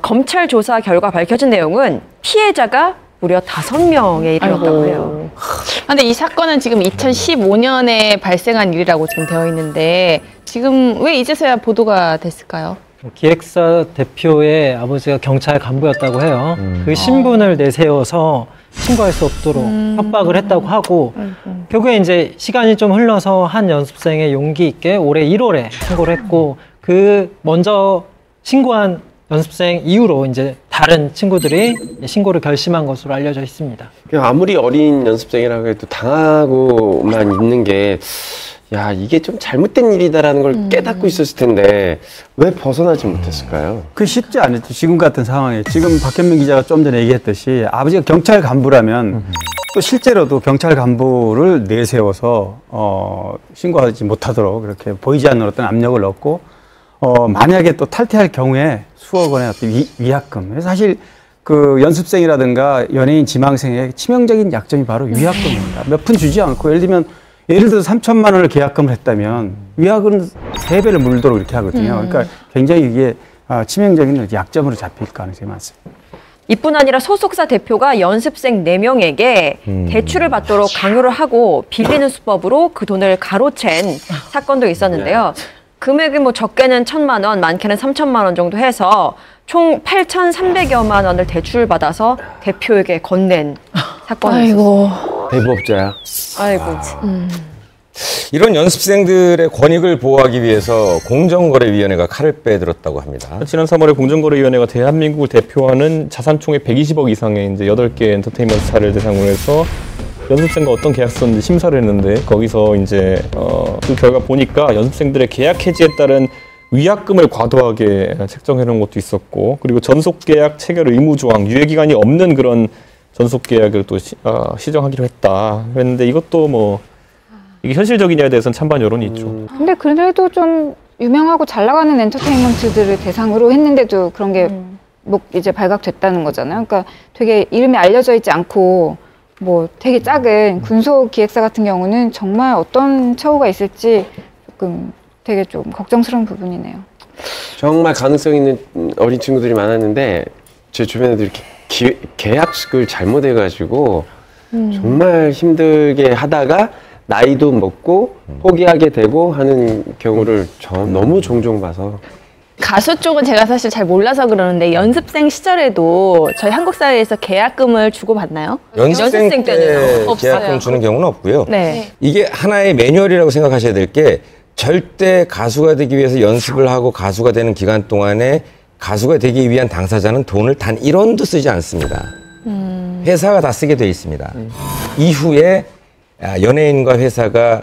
검찰 조사 결과 밝혀진 내용은 피해자가 무려 5명에 이르렀다고 해요. 근데 이 사건은 지금 2015년에 발생한 일이라고 지금 되어 있는데 지금 왜 이제서야 보도가 됐을까요? 기획사 대표의 아버지가 경찰 간부였다고 해요. 그 신분을 내세워서 신고할 수 없도록 협박을 했다고 하고 결국에 이제 시간이 좀 흘러서 한 연습생의 용기 있게 올해 1월에 신고를 했고 그 먼저 신고한 연습생 이후로 이제 다른 친구들이 신고를 결심한 것으로 알려져 있습니다. 아무리 어린 연습생이라고 해도 당하고만 있는 게 야, 이게 좀 잘못된 일이다라는 걸 깨닫고 있었을 텐데 왜 벗어나지 못했을까요? 그 쉽지 않았죠. 지금 같은 상황에. 지금 박현민 기자가 좀 전에 얘기했듯이 아버지가 경찰 간부라면 또 실제로도 경찰 간부를 내세워서 신고하지 못하도록 그렇게 보이지 않는 어떤 압력을 넣고 만약에 또 탈퇴할 경우에 수억 원의 어떤 위약금. 사실 그 연습생이라든가 연예인 지망생의 치명적인 약점이 바로 위약금입니다. 몇 푼 주지 않고 예를 들어서 3천만 원을 계약금을 했다면 위약은 3배를 물도록 이렇게 하거든요. 그러니까 굉장히 이게 치명적인 약점으로 잡힐 가능성이 많습니다. 이뿐 아니라 소속사 대표가 연습생 4명에게 대출을 받도록 강요를 하고 빌리는 수법으로 그 돈을 가로챈 사건도 있었는데요. 금액이 뭐 적게는 1,000만 원, 많게는 3천만 원 정도 해서 총 8,300여만 원을 대출받아서 대표에게 건넨 사건이 있었어요. 대부업자야. 아이고. 이런 연습생들의 권익을 보호하기 위해서 공정거래위원회가 칼을 빼들었다고 합니다. 지난 3월에 공정거래위원회가 대한민국을 대표하는 자산총액 120억 이상의 이제 8개 엔터테인먼트사를 대상으로 해서 연습생과 어떤 계약서인지 심사를 했는데 거기서 이제 그 결과 보니까 연습생들의 계약 해지에 따른 위약금을 과도하게 책정해 놓은 것도 있었고, 그리고 전속계약 체결 의무 조항, 유예기간이 없는 그런 전속계약을 또 시정하기로 했다. 그랬는데 이것도 뭐 이게 현실적이냐에 대해서는 찬반 여론이 있죠. 근데 그래도 좀 유명하고 잘 나가는 엔터테인먼트들을 대상으로 했는데도 그런 게 이제 발각됐다는 거잖아요. 그러니까 되게 이름이 알려져 있지 않고 뭐 되게 작은 군소기획사 같은 경우는 정말 어떤 처우가 있을지 조금 되게 좀 걱정스러운 부분이네요. 정말 가능성 있는 어린 친구들이 많았는데 제 주변에도 이렇게 계약식을 잘못해가지고 정말 힘들게 하다가 나이도 먹고 포기하게 되고 하는 경우를 너무 종종 봐서. 가수 쪽은 제가 사실 잘 몰라서 그러는데 연습생 시절에도 저희 한국 사회에서 계약금을 주고받나요? 연습생 때 계약금 주는 경우는 없고요. 네. 이게 하나의 매뉴얼이라고 생각하셔야 될 게 절대 가수가 되기 위해서 연습을 하고 가수가 되는 기간 동안에 가수가 되기 위한 당사자는 돈을 단 1원도 쓰지 않습니다. 회사가 다 쓰게 돼 있습니다. 이후에 연예인과 회사가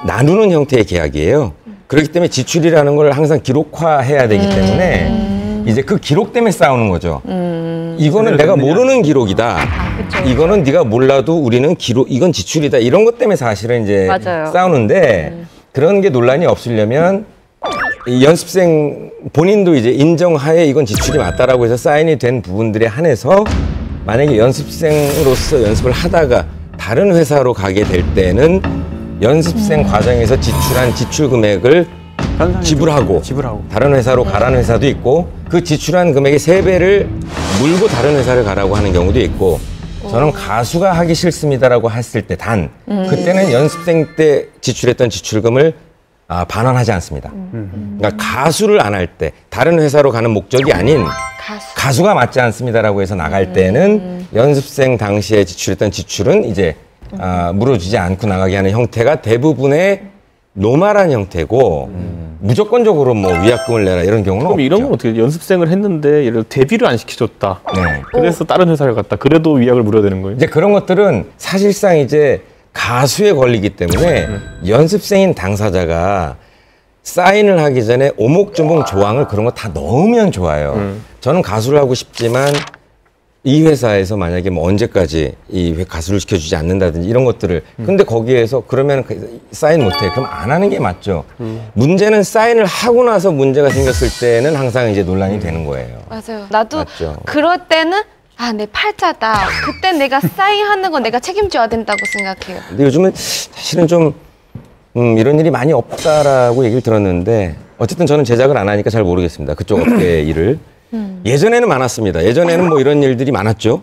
나누는 형태의 계약이에요. 그렇기 때문에 지출이라는 걸 항상 기록화해야 되기 때문에 이제 그 기록 때문에 싸우는 거죠. 이거는 내가 모르는 기록이다. 이거는 네가 몰라도 우리는 이건 지출이다. 이런 것 때문에 사실은 이제 싸우는데 그런 게 논란이 없으려면 이 연습생 본인도 이제 인정하에 이건 지출이 맞다라고 해서 사인이 된 부분들에 한해서 만약에 연습생으로서 연습을 하다가 다른 회사로 가게 될 때는 연습생 과정에서 지출한 지출 금액을 지불하고 다른 회사로 가라는 회사도 있고 그 지출한 금액의 3배를 물고 다른 회사를 가라고 하는 경우도 있고 저는 가수가 하기 싫습니다라고 했을 때 그때는 연습생 때 지출했던 지출금을 반환하지 않습니다. 그러니까 가수를 안 할 때 다른 회사로 가는 목적이 아닌 가수가 맞지 않습니다라고 해서 나갈 때는 연습생 당시에 지출했던 지출은 이제 물어주지 않고 나가게 하는 형태가 대부분의 노멀한 형태고 무조건적으로 뭐 위약금을 내라 이런 경우는 그럼 없죠. 이런 건 어떻게 연습생을 했는데 예를 들어 데뷔를 안 시켜줬다. 네. 그래서 다른 회사를 갔다. 그래도 위약을 물어야 되는 거예요? 이제 그런 것들은 사실상 이제 가수에 걸리기 때문에 연습생인 당사자가 사인을 하기 전에 오목조목 조항을 그런 거 다 넣으면 좋아요. 저는 가수를 하고 싶지만 이 회사에서 만약에 뭐 언제까지 이 가수를 시켜주지 않는다든지 이런 것들을 근데 거기에서 그러면 사인 못해. 그럼 안 하는 게 맞죠. 문제는 사인을 하고 나서 문제가 생겼을 때는 항상 이제 논란이 되는 거예요. 맞아요. 나도 맞죠. 그럴 때는 내 팔자다. 그때 내가 사인하는 건 내가 책임져야 된다고 생각해요. 근데 요즘은 사실은 좀 이런 일이 많이 없다라고 얘기를 들었는데 어쨌든 저는 제작을 안 하니까 잘 모르겠습니다. 그쪽 업계의 일을. 예전에는 많았습니다. 예전에는 뭐 이런 일들이 많았죠.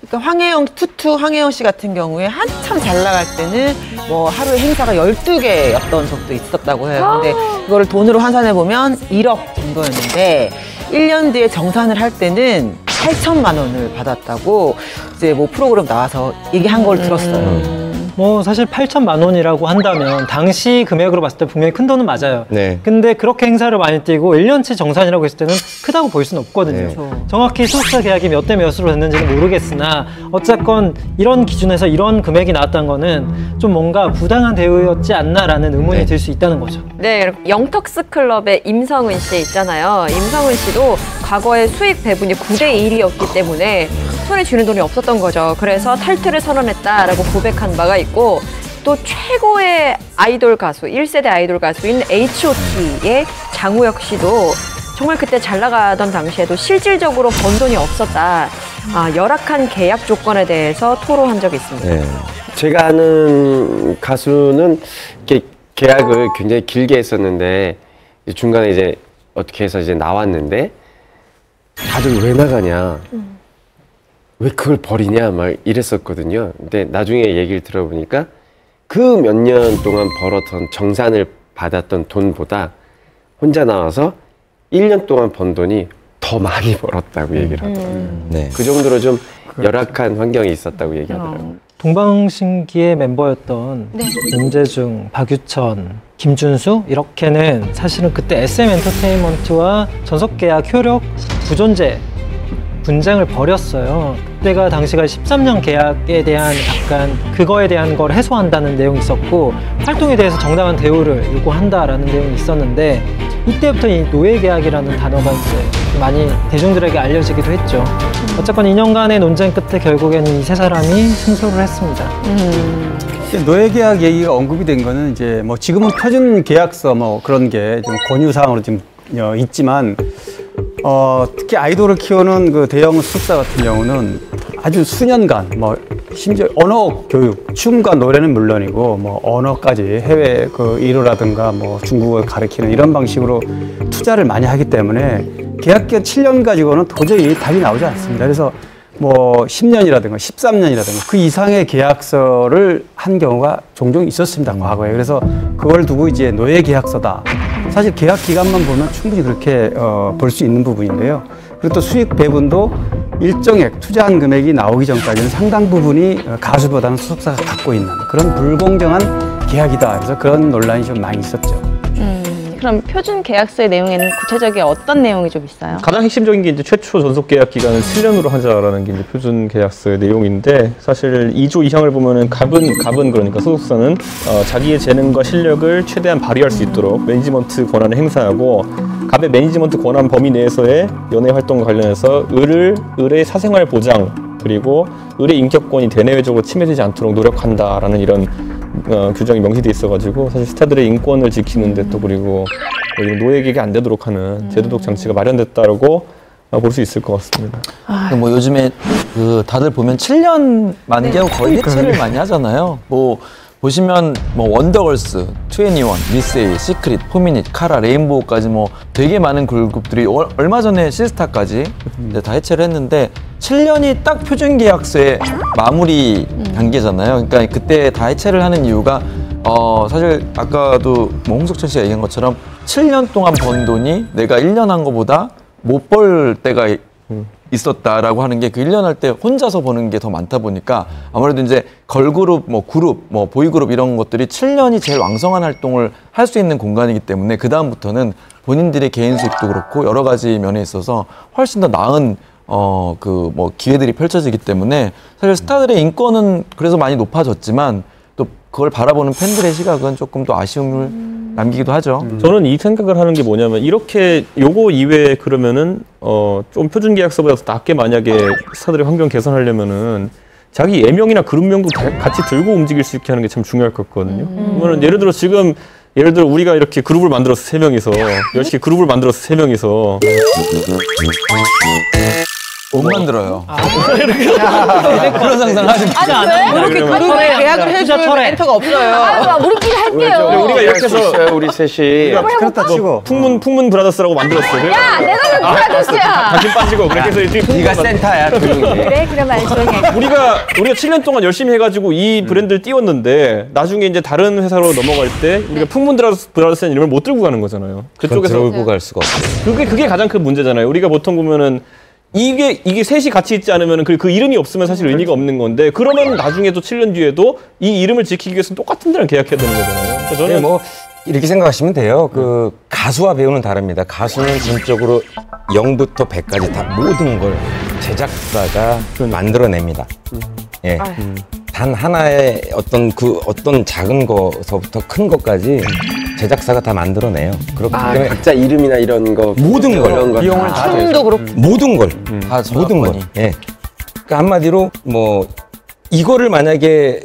그러니까 투투 황혜영 씨 같은 경우에 한참 잘 나갈 때는 뭐 하루에 행사가 12개였던 적도 있었다고 해요. 근데 그거를 돈으로 환산해 보면 1억 정도였는데 1년 뒤에 정산을 할 때는 8천만 원을 받았다고 이제 뭐 프로그램 나와서 얘기한 걸 들었어요. 뭐 사실 8천만 원이라고 한다면 당시 금액으로 봤을 때 분명히 큰 돈은 맞아요. 네. 근데 그렇게 행사를 많이 뛰고 1년치 정산이라고 했을 때는 크다고 볼 수는 없거든요. 네. 정확히 소속사 계약이 몇 대 몇으로 됐는지는 모르겠으나 어쨌건 이런 기준에서 이런 금액이 나왔다는 거는 좀 뭔가 부당한 대우였지 않나라는 의문이 들 수 있다는 거죠. 네, 영턱스 클럽의 임성은 씨 있잖아요. 임성은 씨도 과거에 수익 배분이 9대 1이었기 때문에 손에 쥐는 돈이 없었던 거죠. 그래서 탈퇴를 선언했다라고 고백한 바가 있고 또 최고의 아이돌 가수, 1세대 아이돌 가수인 H.O.T의 장우혁 씨도 정말 그때 잘 나가던 당시에도 실질적으로 번 돈이 없었다. 열악한 계약 조건에 대해서 토로한 적이 있습니다. 네. 제가 아는 가수는 이렇게 계약을 굉장히 길게 했었는데 중간에 이제 어떻게 해서 이제 나왔는데 다들 왜 나가냐, 왜 그걸 버리냐 막 이랬었거든요. 근데 나중에 얘기를 들어보니까 그 몇 년 동안 벌었던 정산을 받았던 돈보다 혼자 나와서 1년 동안 번 돈이 더 많이 벌었다고 얘기를 하더라고요. 네. 그 정도로 좀 열악한 환경이 있었다고 얘기하더라고요. 동방신기의 멤버였던 윤재중, 박유천, 김준수 이렇게는 사실은 그때 SM 엔터테인먼트와 전속계약 효력 부존재 분쟁을 벌였어요. 그때가 당시가 13년 계약에 대한 약간 그거에 대한 걸 해소한다는 내용이 있었고 활동에 대해서 정당한 대우를 요구한다라는 내용이 있었는데 이때부터 이 노예계약이라는 단어가 이제 많이 대중들에게 알려지기도 했죠. 어쨌건 2년간의 논쟁 끝에 결국에는 이 세 사람이 승소를 했습니다. 노예계약 얘기가 언급이 된 거는 이제 뭐 지금은 표준 계약서 뭐 그런 게 좀 권유사항으로 지금 있지만 특히 아이돌을 키우는 그 대형 수습사 같은 경우는 아주 수년간 뭐 심지어 언어 교육, 춤과 노래는 물론이고 뭐 언어까지 해외 그 일어라든가 뭐 중국어를 가르치는 이런 방식으로 투자를 많이 하기 때문에 계약 기간 7년 가지고는 도저히 답이 나오지 않습니다. 그래서 뭐 10년이라든가 13년이라든가 그 이상의 계약서를 한 경우가 종종 있었습니다, 과거에. 그래서 그걸 두고 이제 노예 계약서다. 사실 계약 기간만 보면 충분히 그렇게 볼 수 있는 부분인데요. 그리고 또 수익 배분도 일정액 투자한 금액이 나오기 전까지는 상당 부분이 가수보다는 소속사가 갖고 있는 그런 불공정한 계약이다. 그래서 그런 논란이 좀 많이 있었죠. 그럼 표준 계약서의 내용에는 구체적인 어떤 내용이 좀 있어요? 가장 핵심적인 게 이제 최초 전속 계약 기간을 7년으로 하자라는 게 이제 표준 계약서의 내용인데 사실 2조 2항을 보면은 갑은 그러니까 소속사는 자기의 재능과 실력을 최대한 발휘할 수 있도록 매니지먼트 권한을 행사하고 갑의 매니지먼트 권한 범위 내에서의 연예 활동과 관련해서 을의 사생활 보장 그리고 을의 인격권이 대내외적으로 침해되지 않도록 노력한다라는 이런 규정이 명시돼 있어가지고 사실 스타들의 인권을 지키는데 또 그리고 노예계약이 안 되도록 하는 제도적 장치가 마련됐다라고 볼 수 있을 것 같습니다. 뭐 요즘에 그 다들 보면 7년 만기하고 거의 해체를 많이 하잖아요. 뭐 보시면 뭐 원더걸스, 21, 미스에이, 시크릿, 포미닛, 카라, 레인보우까지 뭐 되게 많은 걸그룹들이 얼마 전에 시스타까지 이제 다 해체를 했는데 7년이 딱 표준 계약서의 마무리 단계잖아요. 그러니까 그때 다 해체를 하는 이유가 사실 아까도 뭐 홍석천 씨가 얘기한 것처럼 7년 동안 번 돈이 내가 1년 한 거보다 못 벌 때가 있었다라고 하는 게 그 1년 할 때 혼자서 버는 게 더 많다 보니까 아무래도 이제 걸그룹, 뭐 그룹, 뭐 보이그룹 이런 것들이 7년이 제일 왕성한 활동을 할 수 있는 공간이기 때문에 그 다음부터는 본인들의 개인 수익도 그렇고 여러 가지 면에 있어서 훨씬 더 나은 그 뭐 기회들이 펼쳐지기 때문에 사실 스타들의 인권은 그래서 많이 높아졌지만 또 그걸 바라보는 팬들의 시각은 조금 더 아쉬움을 남기기도 하죠. 저는 이 생각을 하는 게 뭐냐면 이렇게 요거 이외에 그러면은 좀 표준 계약서보다 더 낮게 만약에 스타들의 환경 개선하려면은 자기 예명이나 그룹명도 같이 들고 움직일 수 있게 하는 게 참 중요할 것 같거든요. 그러면 예를 들어 우리가 이렇게 그룹을 만들어서 3명이서 10개 그룹을 만들어서 3명이서 못 만들어요. 그런 상상 하지 마. 이렇게 그룹에 계약을 해줄 엔터가 없어요. 우리끼리 할게요. 우리가 이렇게 해서 우리 셋이 그렇다 치고 풍문 브라더스라고 만들었어요. 야, 내가 왜 브라더스야? 당신 빠지고 그렇게 해서 이제 네가 센터야. 그래, 그럼 안 조용해. 우리가 7년 동안 열심히 해가지고 이 브랜드를 띄웠는데 나중에 이제 다른 회사로 넘어갈 때 우리가 풍문 브라더스라는 이름을 못 들고 가는 거잖아요. 그쪽에서 들고 갈 수가 없어요. 그게 가장 큰 문제잖아요. 우리가 보통 보면은 이게 셋이 같이 있지 않으면 그 이름이 없으면 사실 의미가 없는 건데 그러면 나중에도 7년 뒤에도 이 이름을 지키기 위해서는 똑같은 데랑 계약해야 되는 거잖아요. 그래서 저는 네, 뭐 이렇게 생각하시면 돼요. 그 가수와 배우는 다릅니다. 가수는 전적으로 0부터 100까지 다 모든 걸 제작사가 만들어냅니다. 예. 단 하나의 어떤 작은 거서부터 큰 것까지 제작사가 다 만들어내요. 그렇기 때문에 각자 이름이나 이런 거 모든 걸 비용을 다 춤도 그렇고 모든 걸 다 모든 걸. 예. 그러니까 한마디로 뭐 이거를 만약에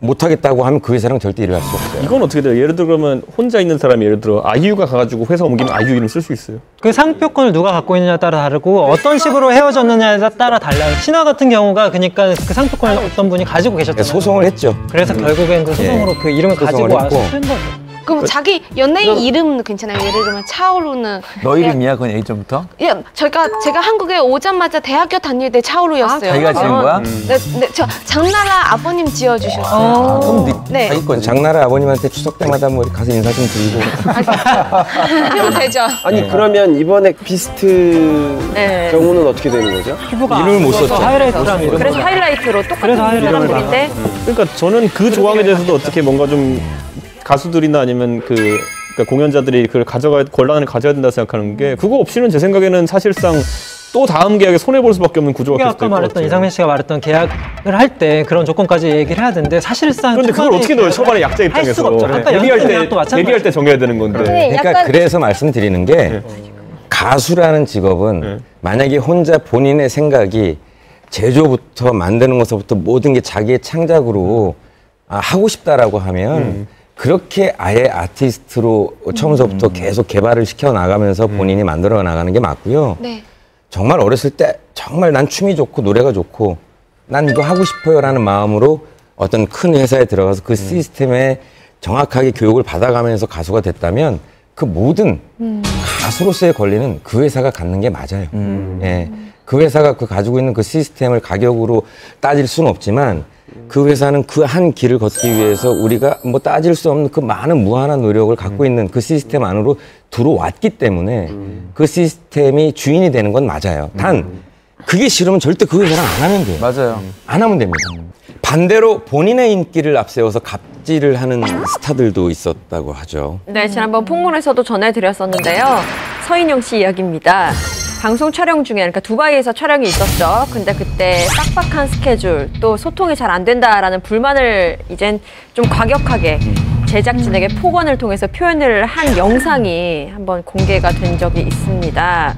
못하겠다고 하면 그 회사랑 절대 일을 할 수 없어요. 이건 어떻게 돼요? 예를 들어 그러면 혼자 있는 사람이 예를 들어 아이유가 가가지고 회사 옮기면 아이유 이름 쓸 수 있어요? 그 상표권을 누가 갖고 있느냐에 따라 다르고 어떤 식으로 헤어졌느냐에 따라 달라요. 신화 같은 경우가 그러니까 그 상표권을 어떤 분이 가지고 계셨잖아요. 소송을 했죠. 그래서 결국엔 그 소송으로 그 이름을 가지고 와서 쓴 거죠. 그럼 자기 연예인 이름은 괜찮아요? 예를 들면 차오루는 너 이름이야? 그건 예전부터? 예, 제가 한국에 오자마자 대학교 다닐 때 차오루였어요. 자기가 지은 거야? 네, 저 장나라 아버님 지어주셨어요. 그럼 네. 자기 건 장나라 아버님한테 추석 때마다 뭐 가서 인사 좀 드리고. 그럼 되죠. 아니 그러면 이번에 비스트 네. 경우는 어떻게 되는 거죠? 이름을 못 썼죠. 하이라이트라는 이름. 그래서 하이라이트로 똑같은 사람들인데 그러니까 저는 그 조항에 대해서도 어떻게 뭔가 좀 가수들이나 아니면 그러니까 공연자들이 그걸 권한을 가져야 된다 생각하는 게 그거 없이는 제 생각에는 사실상 또 다음 계약에 손해 볼 수밖에 없는 구조가 계속 아까 될 것 말했던 같아요. 이상민 씨가 말했던 계약을 할 때 그런 조건까지 얘기를 해야 되는데 사실상 그런데 그걸 어떻게 넣어요? 초반에 약자 할 수가 입장에서 없죠. 아까 데뷔할 때 정해야 되는 건데. 그러니까 약간- 그래서 말씀드리는 게 가수라는 직업은 만약에 혼자 본인의 생각이 제조부터 만드는 것부터 모든 게 자기의 창작으로 하고 싶다라고 하면 그렇게 아예 아티스트로 처음서부터 계속 개발을 시켜 나가면서 본인이 만들어 나가는 게 맞고요. 네. 정말 어렸을 때 정말 난 춤이 좋고 노래가 좋고 난 이거 하고 싶어요라는 마음으로 어떤 큰 회사에 들어가서 그 시스템에 정확하게 교육을 받아가면서 가수가 됐다면 그 모든 가수로서의 권리는 그 회사가 갖는 게 맞아요. 예. 그 회사가 가지고 있는 그 시스템을 가격으로 따질 수는 없지만 그 회사는 그 한 길을 걷기 위해서 우리가 뭐 따질 수 없는 그 많은 무한한 노력을 갖고 있는 그 시스템 안으로 들어왔기 때문에 그 시스템이 주인이 되는 건 맞아요. 단 그게 싫으면 절대 그 회사랑 안 하면 돼요. 맞아요. 안 하면 됩니다. 반대로 본인의 인기를 앞세워서 갑질을 하는 스타들도 있었다고 하죠. 네, 지난번 폭문에서도 전해드렸었는데요. 서인영 씨 이야기입니다. 방송 촬영 중에, 그러니까 두바이에서 촬영이 있었죠. 근데 그때 빡빡한 스케줄, 또 소통이 잘 안 된다라는 불만을 이젠 좀 과격하게 제작진에게 폭언을 통해서 표현을 한 영상이 한번 공개가 된 적이 있습니다.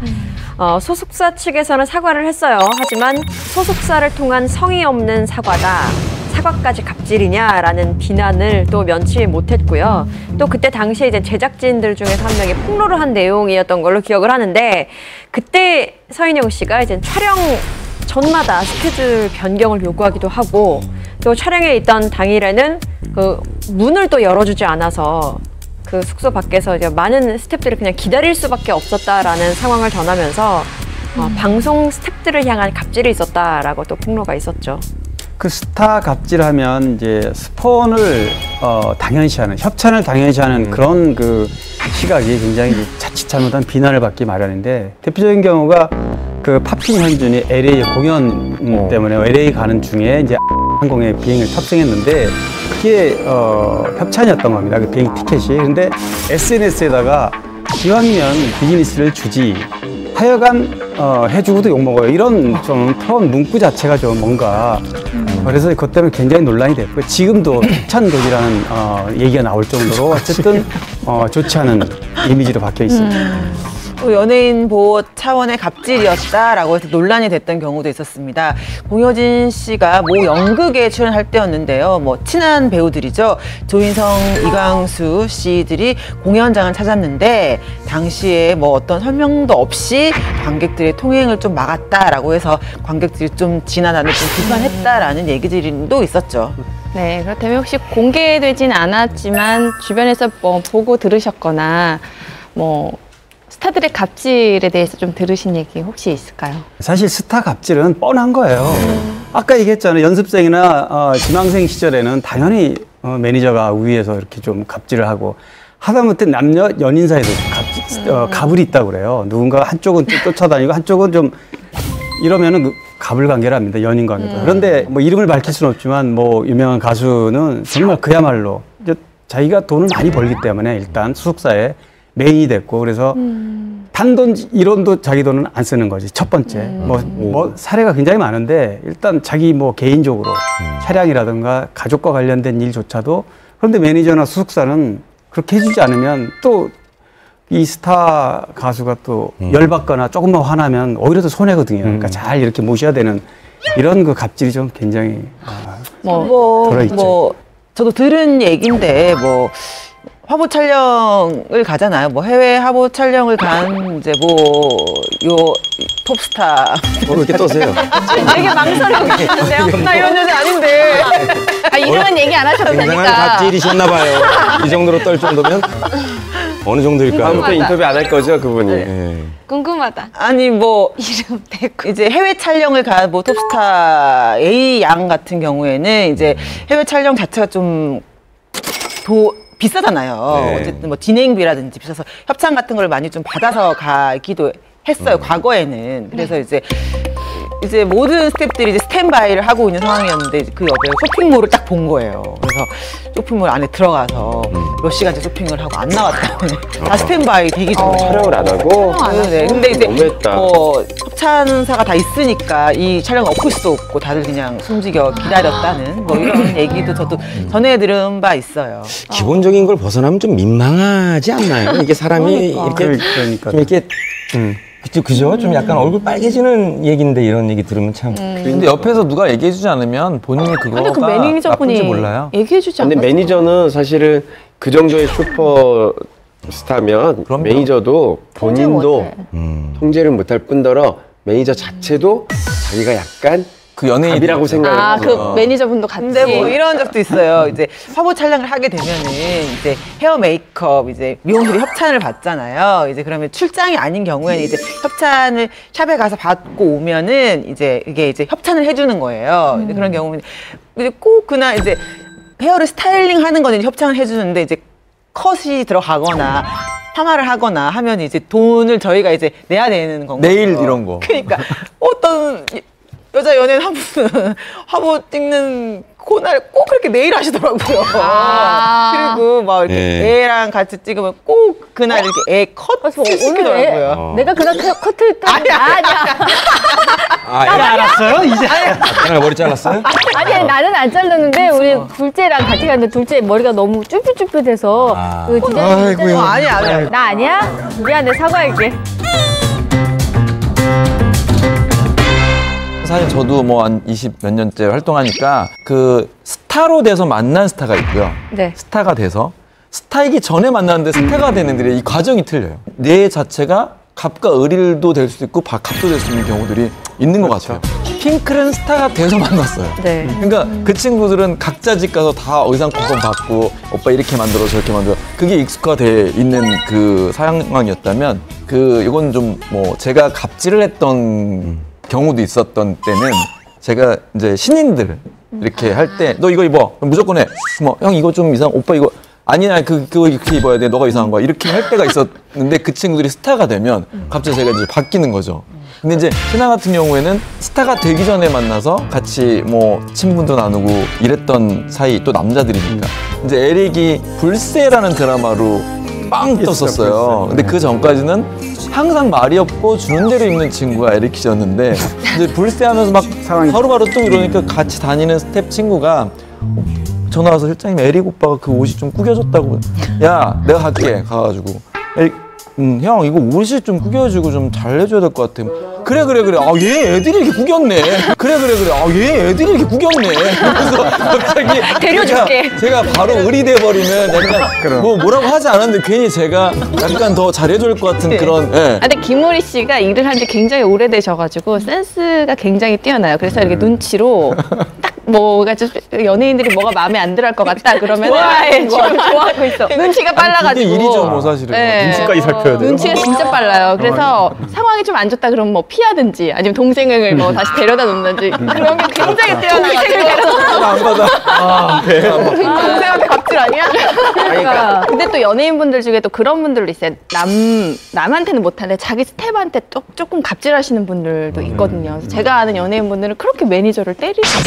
소속사 측에서는 사과를 했어요. 하지만 소속사를 통한 성의 없는 사과다. 사과까지 갑질이냐라는 비난을 또 면치 못했고요. 또 그때 당시에 이제 제작진들 중에서 한 명이 폭로를 한 내용이었던 걸로 기억을 하는데 그때 서인영 씨가 이제 촬영 전마다 스케줄 변경을 요구하기도 하고 또 촬영에 있던 당일에는 그 문을 또 열어주지 않아서 그 숙소 밖에서 이제 많은 스태프들이 그냥 기다릴 수밖에 없었다라는 상황을 전하면서 방송 스태프들을 향한 갑질이 있었다라고 또 폭로가 있었죠. 그 스타 갑질하면 이제 스폰을 당연시하는, 협찬을 당연시하는 그런 그 시각이 굉장히 자칫 잘못한 비난을 받기 마련인데 대표적인 경우가 그 팝핀 현준이 LA 공연 때문에 LA 가는 중에 이제 항공에 비행을 탑승했는데 그게 협찬이었던 겁니다. 그 비행 티켓이. 근데 SNS에다가 기왕이면 비즈니스를 주지. 하여간 해주고도 욕먹어요. 이런 좀 표현 문구 자체가 좀 뭔가 그래서 그것 때문에 굉장히 논란이 됐고요. 지금도 협찬독이라는 얘기가 나올 정도로 어쨌든 좋지 않은 이미지로 바뀌어 있습니다. 또 연예인 보호 차원의 갑질이었다라고 해서 논란이 됐던 경우도 있었습니다. 공효진 씨가 모 연극에 출연할 때였는데요. 뭐 친한 배우들이죠. 조인성, 이광수 씨들이 공연장을 찾았는데 당시에 뭐 어떤 설명도 없이 관객들의 통행을 좀 막았다라고 해서 관객들이 좀 지나다니 좀 비판했다라는 얘기들도 있었죠. 네, 그렇다면 혹시 공개되진 않았지만 주변에서 뭐 보고 들으셨거나 뭐 스타들의 갑질에 대해서 좀 들으신 얘기 혹시 있을까요? 사실 스타 갑질은 뻔한 거예요. 아까 얘기했잖아요. 연습생이나 지망생 시절에는 당연히 매니저가 위에서 이렇게 좀 갑질을 하고 하다못해 남녀 연인 사이도 갑을이 있다고 그래요. 누군가 한쪽은 쫓아다니고 한쪽은 좀 이러면은 갑을 관계를 합니다. 연인 관계도. 그런데 뭐 이름을 밝힐 수는 없지만 뭐 유명한 가수는 정말 그야말로 자기가 돈을 많이 벌기 때문에 일단 소속사에 메인이 됐고 그래서 단돈 1원도 자기 돈은 안 쓰는 거지. 첫 번째. 뭐 사례가 굉장히 많은데 일단 자기 뭐 개인적으로 차량이라든가 가족과 관련된 일조차도 그런데 매니저나 소속사는 그렇게 해주지 않으면 또 이 스타 가수가 또 열받거나 조금만 화나면 오히려 더 손해거든요. 그러니까 잘 이렇게 모셔야 되는 이런 그 갑질이 좀 굉장히 들어있죠. 뭐 저도 들은 얘기인데 뭐 화보 촬영을 가잖아요. 뭐 해외 화보 촬영을 간 이제 뭐 요 톱스타 왜 이렇게 떠세요? 되게 망설이고 계시는데요. 나 이런 여자 아닌데. 이런 얘기 안 하셔도 굉장한 되니까. 갑질이셨나 봐요. 이 정도로 떨 정도면 어느 정도일까요? 다음부터 인터뷰 안 할 거죠, 그분이? 네. 궁금하다. 아니 뭐 이름 대고. 이제 해외 촬영을 간 뭐 톱스타 A 양 같은 경우에는 이제 해외 촬영 자체가 좀 비싸잖아요. 네. 어쨌든 뭐 진행비라든지 비싸서 협찬 같은 걸 많이 좀 받아서 가기도 했어요. 과거에는. 그래서 이제 모든 스태프들이 이제 스탠바이를 하고 있는 상황이었는데 그 옆에 쇼핑몰을 딱 본 거예요. 그래서 쇼핑몰 안에 들어가서 몇 시간째 쇼핑을 하고 안 나왔다. 다 스탠바이 대기 중. 촬영을 안 하고? 네. 근데 이제 너무했다. 뭐 협찬사가 다 있으니까 이 촬영을 엎을 수도 없고 다들 그냥 숨지겨 기다렸다는 뭐 이런 얘기도 저도 전해 들은 바 있어요. 기본적인 걸 벗어나면 좀 민망하지 않나요? 이게 사람이 그러니까. 좀 이렇게 그죠? 좀 약간 얼굴 빨개지는 얘기인데 이런 얘기 들으면 참. 근데 옆에서 누가 얘기해주지 않으면 본인이 그거가 근데 그 나쁜지 매니저분이 몰라요. 얘기해주지 근데 않았어요. 매니저는 사실은 그 정도의 슈퍼스타면 그럼요. 매니저도 본인도 통제를 못할 뿐더러 매니저 자체도 자기가 약간 그 연예인 답이라고 생각을 그 매니저분도 같이. 근데 뭐 이런 적도 있어요. 이제 화보 촬영을 하게 되면은 이제 헤어 메이크업 이제 미용실이 협찬을 받잖아요. 이제 그러면 출장이 아닌 경우에는 이제 협찬을 샵에 가서 받고 오면은 이제 이게 이제 협찬을 해주는 거예요. 이제 그런 경우는 이제 꼭 그날 이제 헤어를 스타일링 하는 거는 협찬을 해주는데 이제 컷이 들어가거나 파마를 하거나 하면 이제 돈을 저희가 이제 내야 되는 건가요? 네일 이런 거. 그러니까 어떤 여자 연예인 한 분은 화보 찍는 그날 꼭 그렇게 네일 하시더라고요. 그리고 막 이렇게 애랑 같이 찍으면 꼭 그날 이렇게 애 컷 시키더라고요. 내가 그날 커트 했다. 아니야. 알았어요? 이제. 그날 머리 잘랐어요? 아니 나는 안 잘랐는데 우리 둘째랑 같이 갔는데 둘째 머리가 너무 쭈뼛쭈뼛해서 그 디자인 아니야. 나 아니야? 미안해 사과할게. 사실 저도 뭐 한 20 몇 년째 활동하니까 그 스타로 돼서 만난 스타가 있고요. 네. 스타가 돼서 스타이기 전에 만났는데 스타가 되는 애들의 이 과정이 틀려요. 내 자체가 갑과 을일도 될 수 있고 갑도 될 수 있는 경우들이 있는 것 같아요. 핑클은 스타가 돼서 만났어요. 네. 그러니까 그 친구들은 각자 집 가서 다 의상 쿠폰 받고 오빠 이렇게 만들어 저렇게 만들어 그게 익숙화돼 있는 그 상황이었다면 이건 좀 뭐 제가 갑질을 했던 경우도 있었던 때는 제가 이제 신인들 이렇게 할 때 너 이거 입어 그럼 무조건 해. 뭐 형 이거 좀 이상 오빠 이거 아니야 그거 이렇게 입어야 돼 너가 이상한 거야 이렇게 할 때가 있었는데 그 친구들이 스타가 되면 갑자기 제가 이제 바뀌는 거죠. 근데 이제 신하 같은 경우에는 스타가 되기 전에 만나서 같이 뭐 친분도 나누고 이랬던 사이 또 남자들이니까 이제 에릭이 불새라는 드라마로 빵 떴었어요. 근데 그 전까지는 항상 말이 없고 주는 대로 입는 친구가 에릭 씨였는데 이제 불새하면서 막 바로바로 또 이러니까 같이 다니는 스텝 친구가 전화 와서 실장님 에릭 오빠가 그 옷이 좀 구겨졌다고. 야 내가 갈게 가가지고 에릭 형 이거 옷이 좀 구겨지고 좀 잘 해줘야 될 것 같아. 그래 아 얘 애들이 이렇게 구겼네. 그래 아 얘 애들이 이렇게 구겼네. 그래서 갑자기 데려줄게. 제가 바로 을이 돼버리면 약간 뭐라고 하지 않았는데 괜히 제가 약간 더 잘해줄 것 같은 그런. 예. 근데 김우리 씨가 일을 한 지 굉장히 오래되셔가지고 센스가 굉장히 뛰어나요. 그래서 이렇게 눈치로 딱 뭐가 좀 연예인들이 뭐가 마음에 안 들어 할 것 같다 그러면 지금 좋아하고 있어. 눈치가 빨라가지고. 그게 일이죠 뭐 사실은. 네. 눈치까지 살펴야 돼요. 눈치가 진짜 빨라요. 그래서 상황이 좀 안 좋다 그러면 뭐 피하든지 아니면 동생을 뭐 다시 데려다 놓는지 그런 게 굉장히 뛰어나가지고. 안 받아. 동생한테 갑질 아니야? 그러니까. 근데 또 연예인분들 중에 또 그런 분들도 있어요. 남한테는 못하는데 자기 스텝한테 조금 갑질하시는 분들도 있거든요. 그래서 제가 아는 연예인분들은 그렇게 매니저를 때리세요.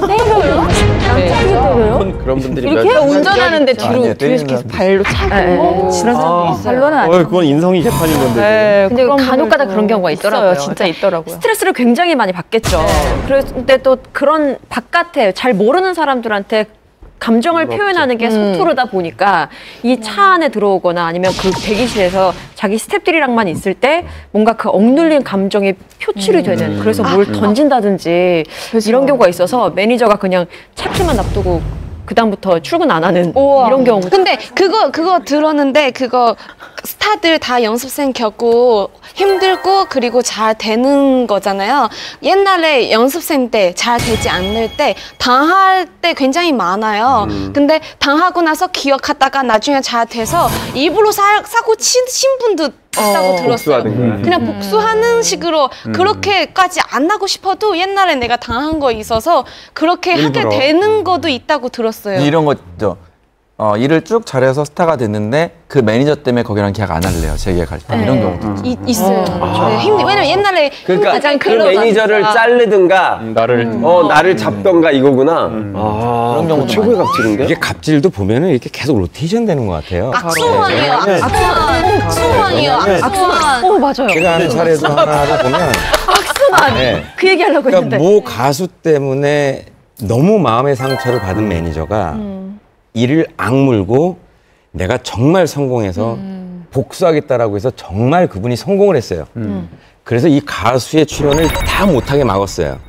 때려요? 때려요? 그런 분들이 이렇게 운전하는데 뒤에서 계속 발로 차고 지난 사람도 있어요. 발로는 안 그건 인성이 개판인 건데. 네, 근데 간혹가다 그런 경우가 있더라고요. 진짜 있더라고요. 스트레스를 굉장히 많이 받겠죠. 그런데 또 그런 바깥에 잘 모르는 사람들한테 감정을 표현하는 게 서투르다 보니까 이 차 안에 들어오거나 아니면 그 대기실에서 자기 스태프들이랑만 있을 때 뭔가 그 억눌린 감정이 표출이 되는 그래서 뭘 던진다든지 이런 경우가 있어서 매니저가 그냥 차키만 놔두고 그다음부터 출근 안 하는 이런 경우. 근데 그거 들었는데 그거 스타들 다 연습생 겪고 힘들고 그리고 잘 되는 거잖아요. 옛날에 연습생 때 잘 되지 않을 때 당할 때 굉장히 많아요. 근데 당하고 나서 기억하다가 나중에 잘 돼서 일부러 사고 친 분도 있다고 들었어요. 그냥 복수하는 식으로 그렇게까지 안 하고 싶어도 옛날에 내가 당한 거 있어서 그렇게 하게 되는 것도 있다고 들었어요. 이런 거죠. 일을 쭉 잘해서 스타가 됐는데 그 매니저 때문에 거기랑 계약 안 할래요. 재계약할 때. 이런 경우도 있어요. 네, 왜냐면 옛날에 그러니까 가장 그 매니저를 자르든가 나를 잡던가 이거구나. 그런 경우도 최고의 갑질인데? 이게 갑질도 보면은 이렇게 계속 로테이션 되는 것 같아요. 악순환이에요. 악순환이에요. 악순환. 맞아요. 제가 아는 사례에서 하나를 보면 악순환. 네. 그 얘기하려고 그러니까 했는데. 모 가수 때문에 너무 마음의 상처를 받은 매니저가 이를 악물고 내가 정말 성공해서 복수하겠다라고 해서 정말 그분이 성공을 했어요. 그래서 이 가수의 출연을 다 못하게 막았어요.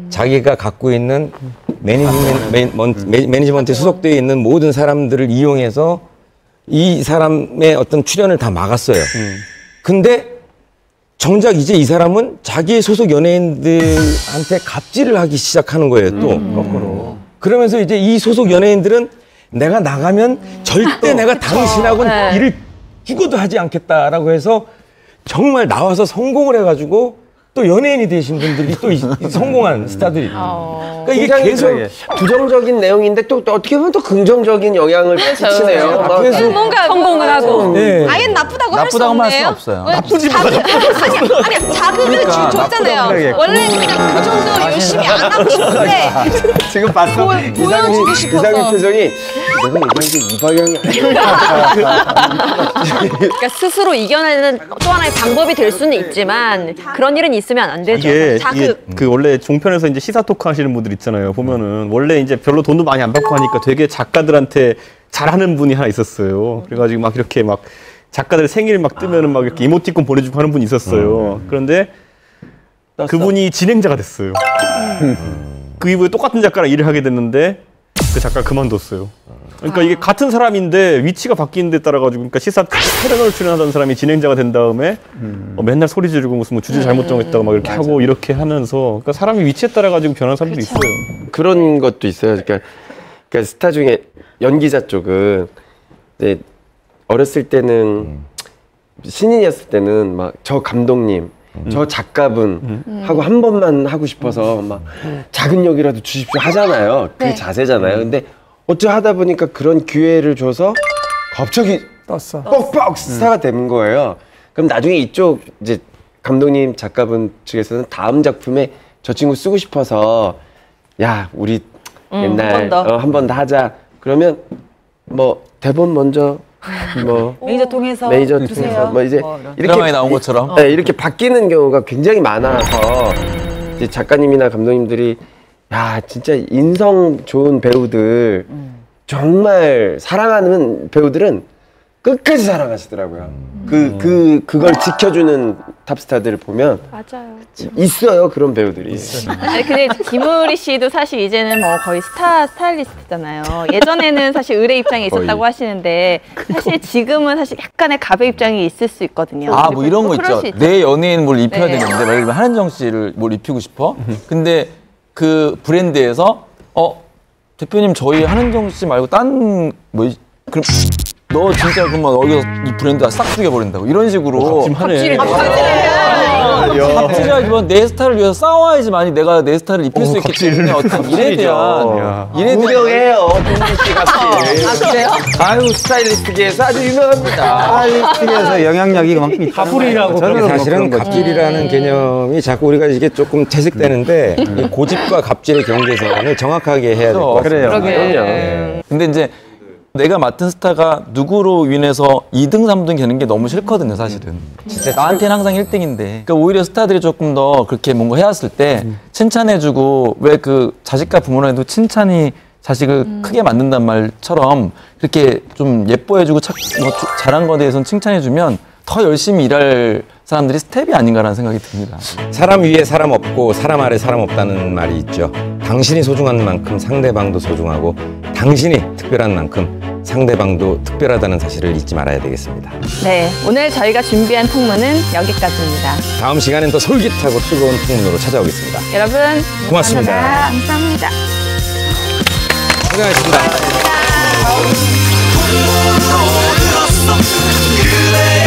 자기가 갖고 있는 매니지먼트에 소속되어 있는 모든 사람들을 이용해서 이 사람의 어떤 출연을 다 막았어요. 근데 정작 이제 이 사람은 자기의 소속 연예인들한테 갑질을 하기 시작하는 거예요, 또. 거꾸로. 그러면서 이제 이 소속 연예인들은 내가 나가면 절대 내가 당신하고는 일을 죽어도 하지 않겠다라고 해서 정말 나와서 성공을 해가지고 또 연예인이 되신 분들이 또 성공한 스타들이. 그러니까 이게 계속 부정적인 내용인데 또 어떻게 보면 또 긍정적인 영향을 끼치네요. 그래서 뭔가 성공을 하고. 네. 아예 나쁘다고 할 수 나쁘다고 할 없네요. 수는 없어요. 나쁘지 마. 아니 자극을 줬잖아요. 원래 그냥 그 정도 열심히 안 하고 싶은데 지금 봤어? 보여주고 싶어서. 이상민 표정이 내가 얘기한 게 이 방향이 아니야. 그러니까 스스로 이겨내는 또 하나의 방법이 될 수는 있지만 그런 일은 있으면 안 되죠. 이게 자극. 그 원래 종편에서 이제 시사 토크 하시는 분들 있잖아요. 보면은 원래 이제 별로 돈도 많이 안 받고 하니까 되게 작가들한테 잘하는 분이 하나 있었어요. 그래가지고 막 이렇게 막 작가들 생일 막 뜨면은 막 이렇게 이모티콘 보내주고 하는 분이 있었어요. 그런데 그분이 진행자가 됐어요. 그 이후에 똑같은 작가랑 일을 하게 됐는데 그 작가가 그만뒀어요. 그러니까 이게 같은 사람인데 위치가 바뀌는 데 따라 가지고 그러니까 시사 패널 출연하던 사람이 진행자가 된 다음에 맨날 소리 지르고 무슨 뭐 주제 잘못 정했다고 막 이렇게 하고 이렇게 하면서 그러니까 사람이 위치에 따라 가지고 변하는 사람도 있어요. 그런 것도 있어요. 그러니까 스타 중에 연기자 쪽은 이제 어렸을 때는 신인이었을 때는 막 저 감독님, 저 작가분 하고 한 번만 하고 싶어서 막 작은 역이라도 주십시오 하잖아요. 그게 자세잖아요. 근데 어찌 하다 보니까 그런 기회를 줘서 갑자기 떴어. 뻑뻑 스타가 된 거예요. 그럼 나중에 이쪽 이제 감독님, 작가분 측에서는 다음 작품에 저 친구 쓰고 싶어서 야 우리 옛날 한 번 더 하자. 그러면 뭐 대본 먼저 뭐 매니저 통해서 매니저 주세요. 통해서 뭐 이제 드라마에 나온 것처럼. 네, 이렇게 바뀌는 경우가 굉장히 많아서 이제 작가님이나 감독님들이 야 진짜 인성 좋은 배우들 정말 사랑하는 배우들은 끝까지 사랑하시더라고요. 그걸 지켜주는 탑스타들을 보면 맞아요. 있어요 그런 배우들이. 아니 근데 김우리 씨도 사실 이제는 뭐 거의 스타일리스트잖아요. 예전에는 사실 의뢰 입장에 있었다고 하시는데 사실 지금은 사실 약간의 가배 입장이 있을 수 있거든요. 뭐 이런 거 있죠. 내 연예인 뭘 입혀야 되는데, 예를 들면 한은정 씨를 뭘 입히고 싶어? 근데 그 브랜드에서 대표님 저희 한은정 씨 말고 딴 뭐 그럼 너 진짜 그러면 여기서 이 브랜드 다 싹 죽여버린다고 이런 식으로 갑질이라기보다 내 스타일을 위해서 싸워야지만이 내가 내 스타일을 입힐 수 있기 때문에 어떤 일에 대한 유명해요 김우리 씨 같이. 아유 스타일리스트계에서 아주 유명합니다. 스타일리스트에서 영향력이 그만큼 있다. 가불이라고 사실은 갑질이라는 개념이 자꾸 우리가 이게 조금 퇴색되는데 이 고집과 갑질의 경계선을 정확하게 해야 될 것 같습니다. 그래요. 근데 이제 내가 맡은 스타가 누구로 인해서 2등, 3등 되는 게 너무 싫거든요, 사실은. 진짜 나한테는 항상 1등인데. 그러니까 오히려 스타들이 조금 더 그렇게 뭔가 해왔을 때 칭찬해주고 왜 그 자식과 부모라도 칭찬이 자식을 크게 만든단 말처럼 그렇게 좀 예뻐해주고 잘한 거에 대해서는 칭찬해주면 더 열심히 일할 사람들이 스텝이 아닌가라는 생각이 듭니다. 사람 위에 사람 없고 사람 아래 사람 없다는 말이 있죠. 당신이 소중한 만큼 상대방도 소중하고 당신이 특별한 만큼 상대방도 특별하다는 사실을 잊지 말아야 되겠습니다. 네, 오늘 저희가 준비한 풍문은 여기까지입니다. 다음 시간엔 더 솔깃하고 뜨거운 풍문으로 찾아오겠습니다. 여러분 고맙습니다. 감사합니다. 고생하셨습니다. 그래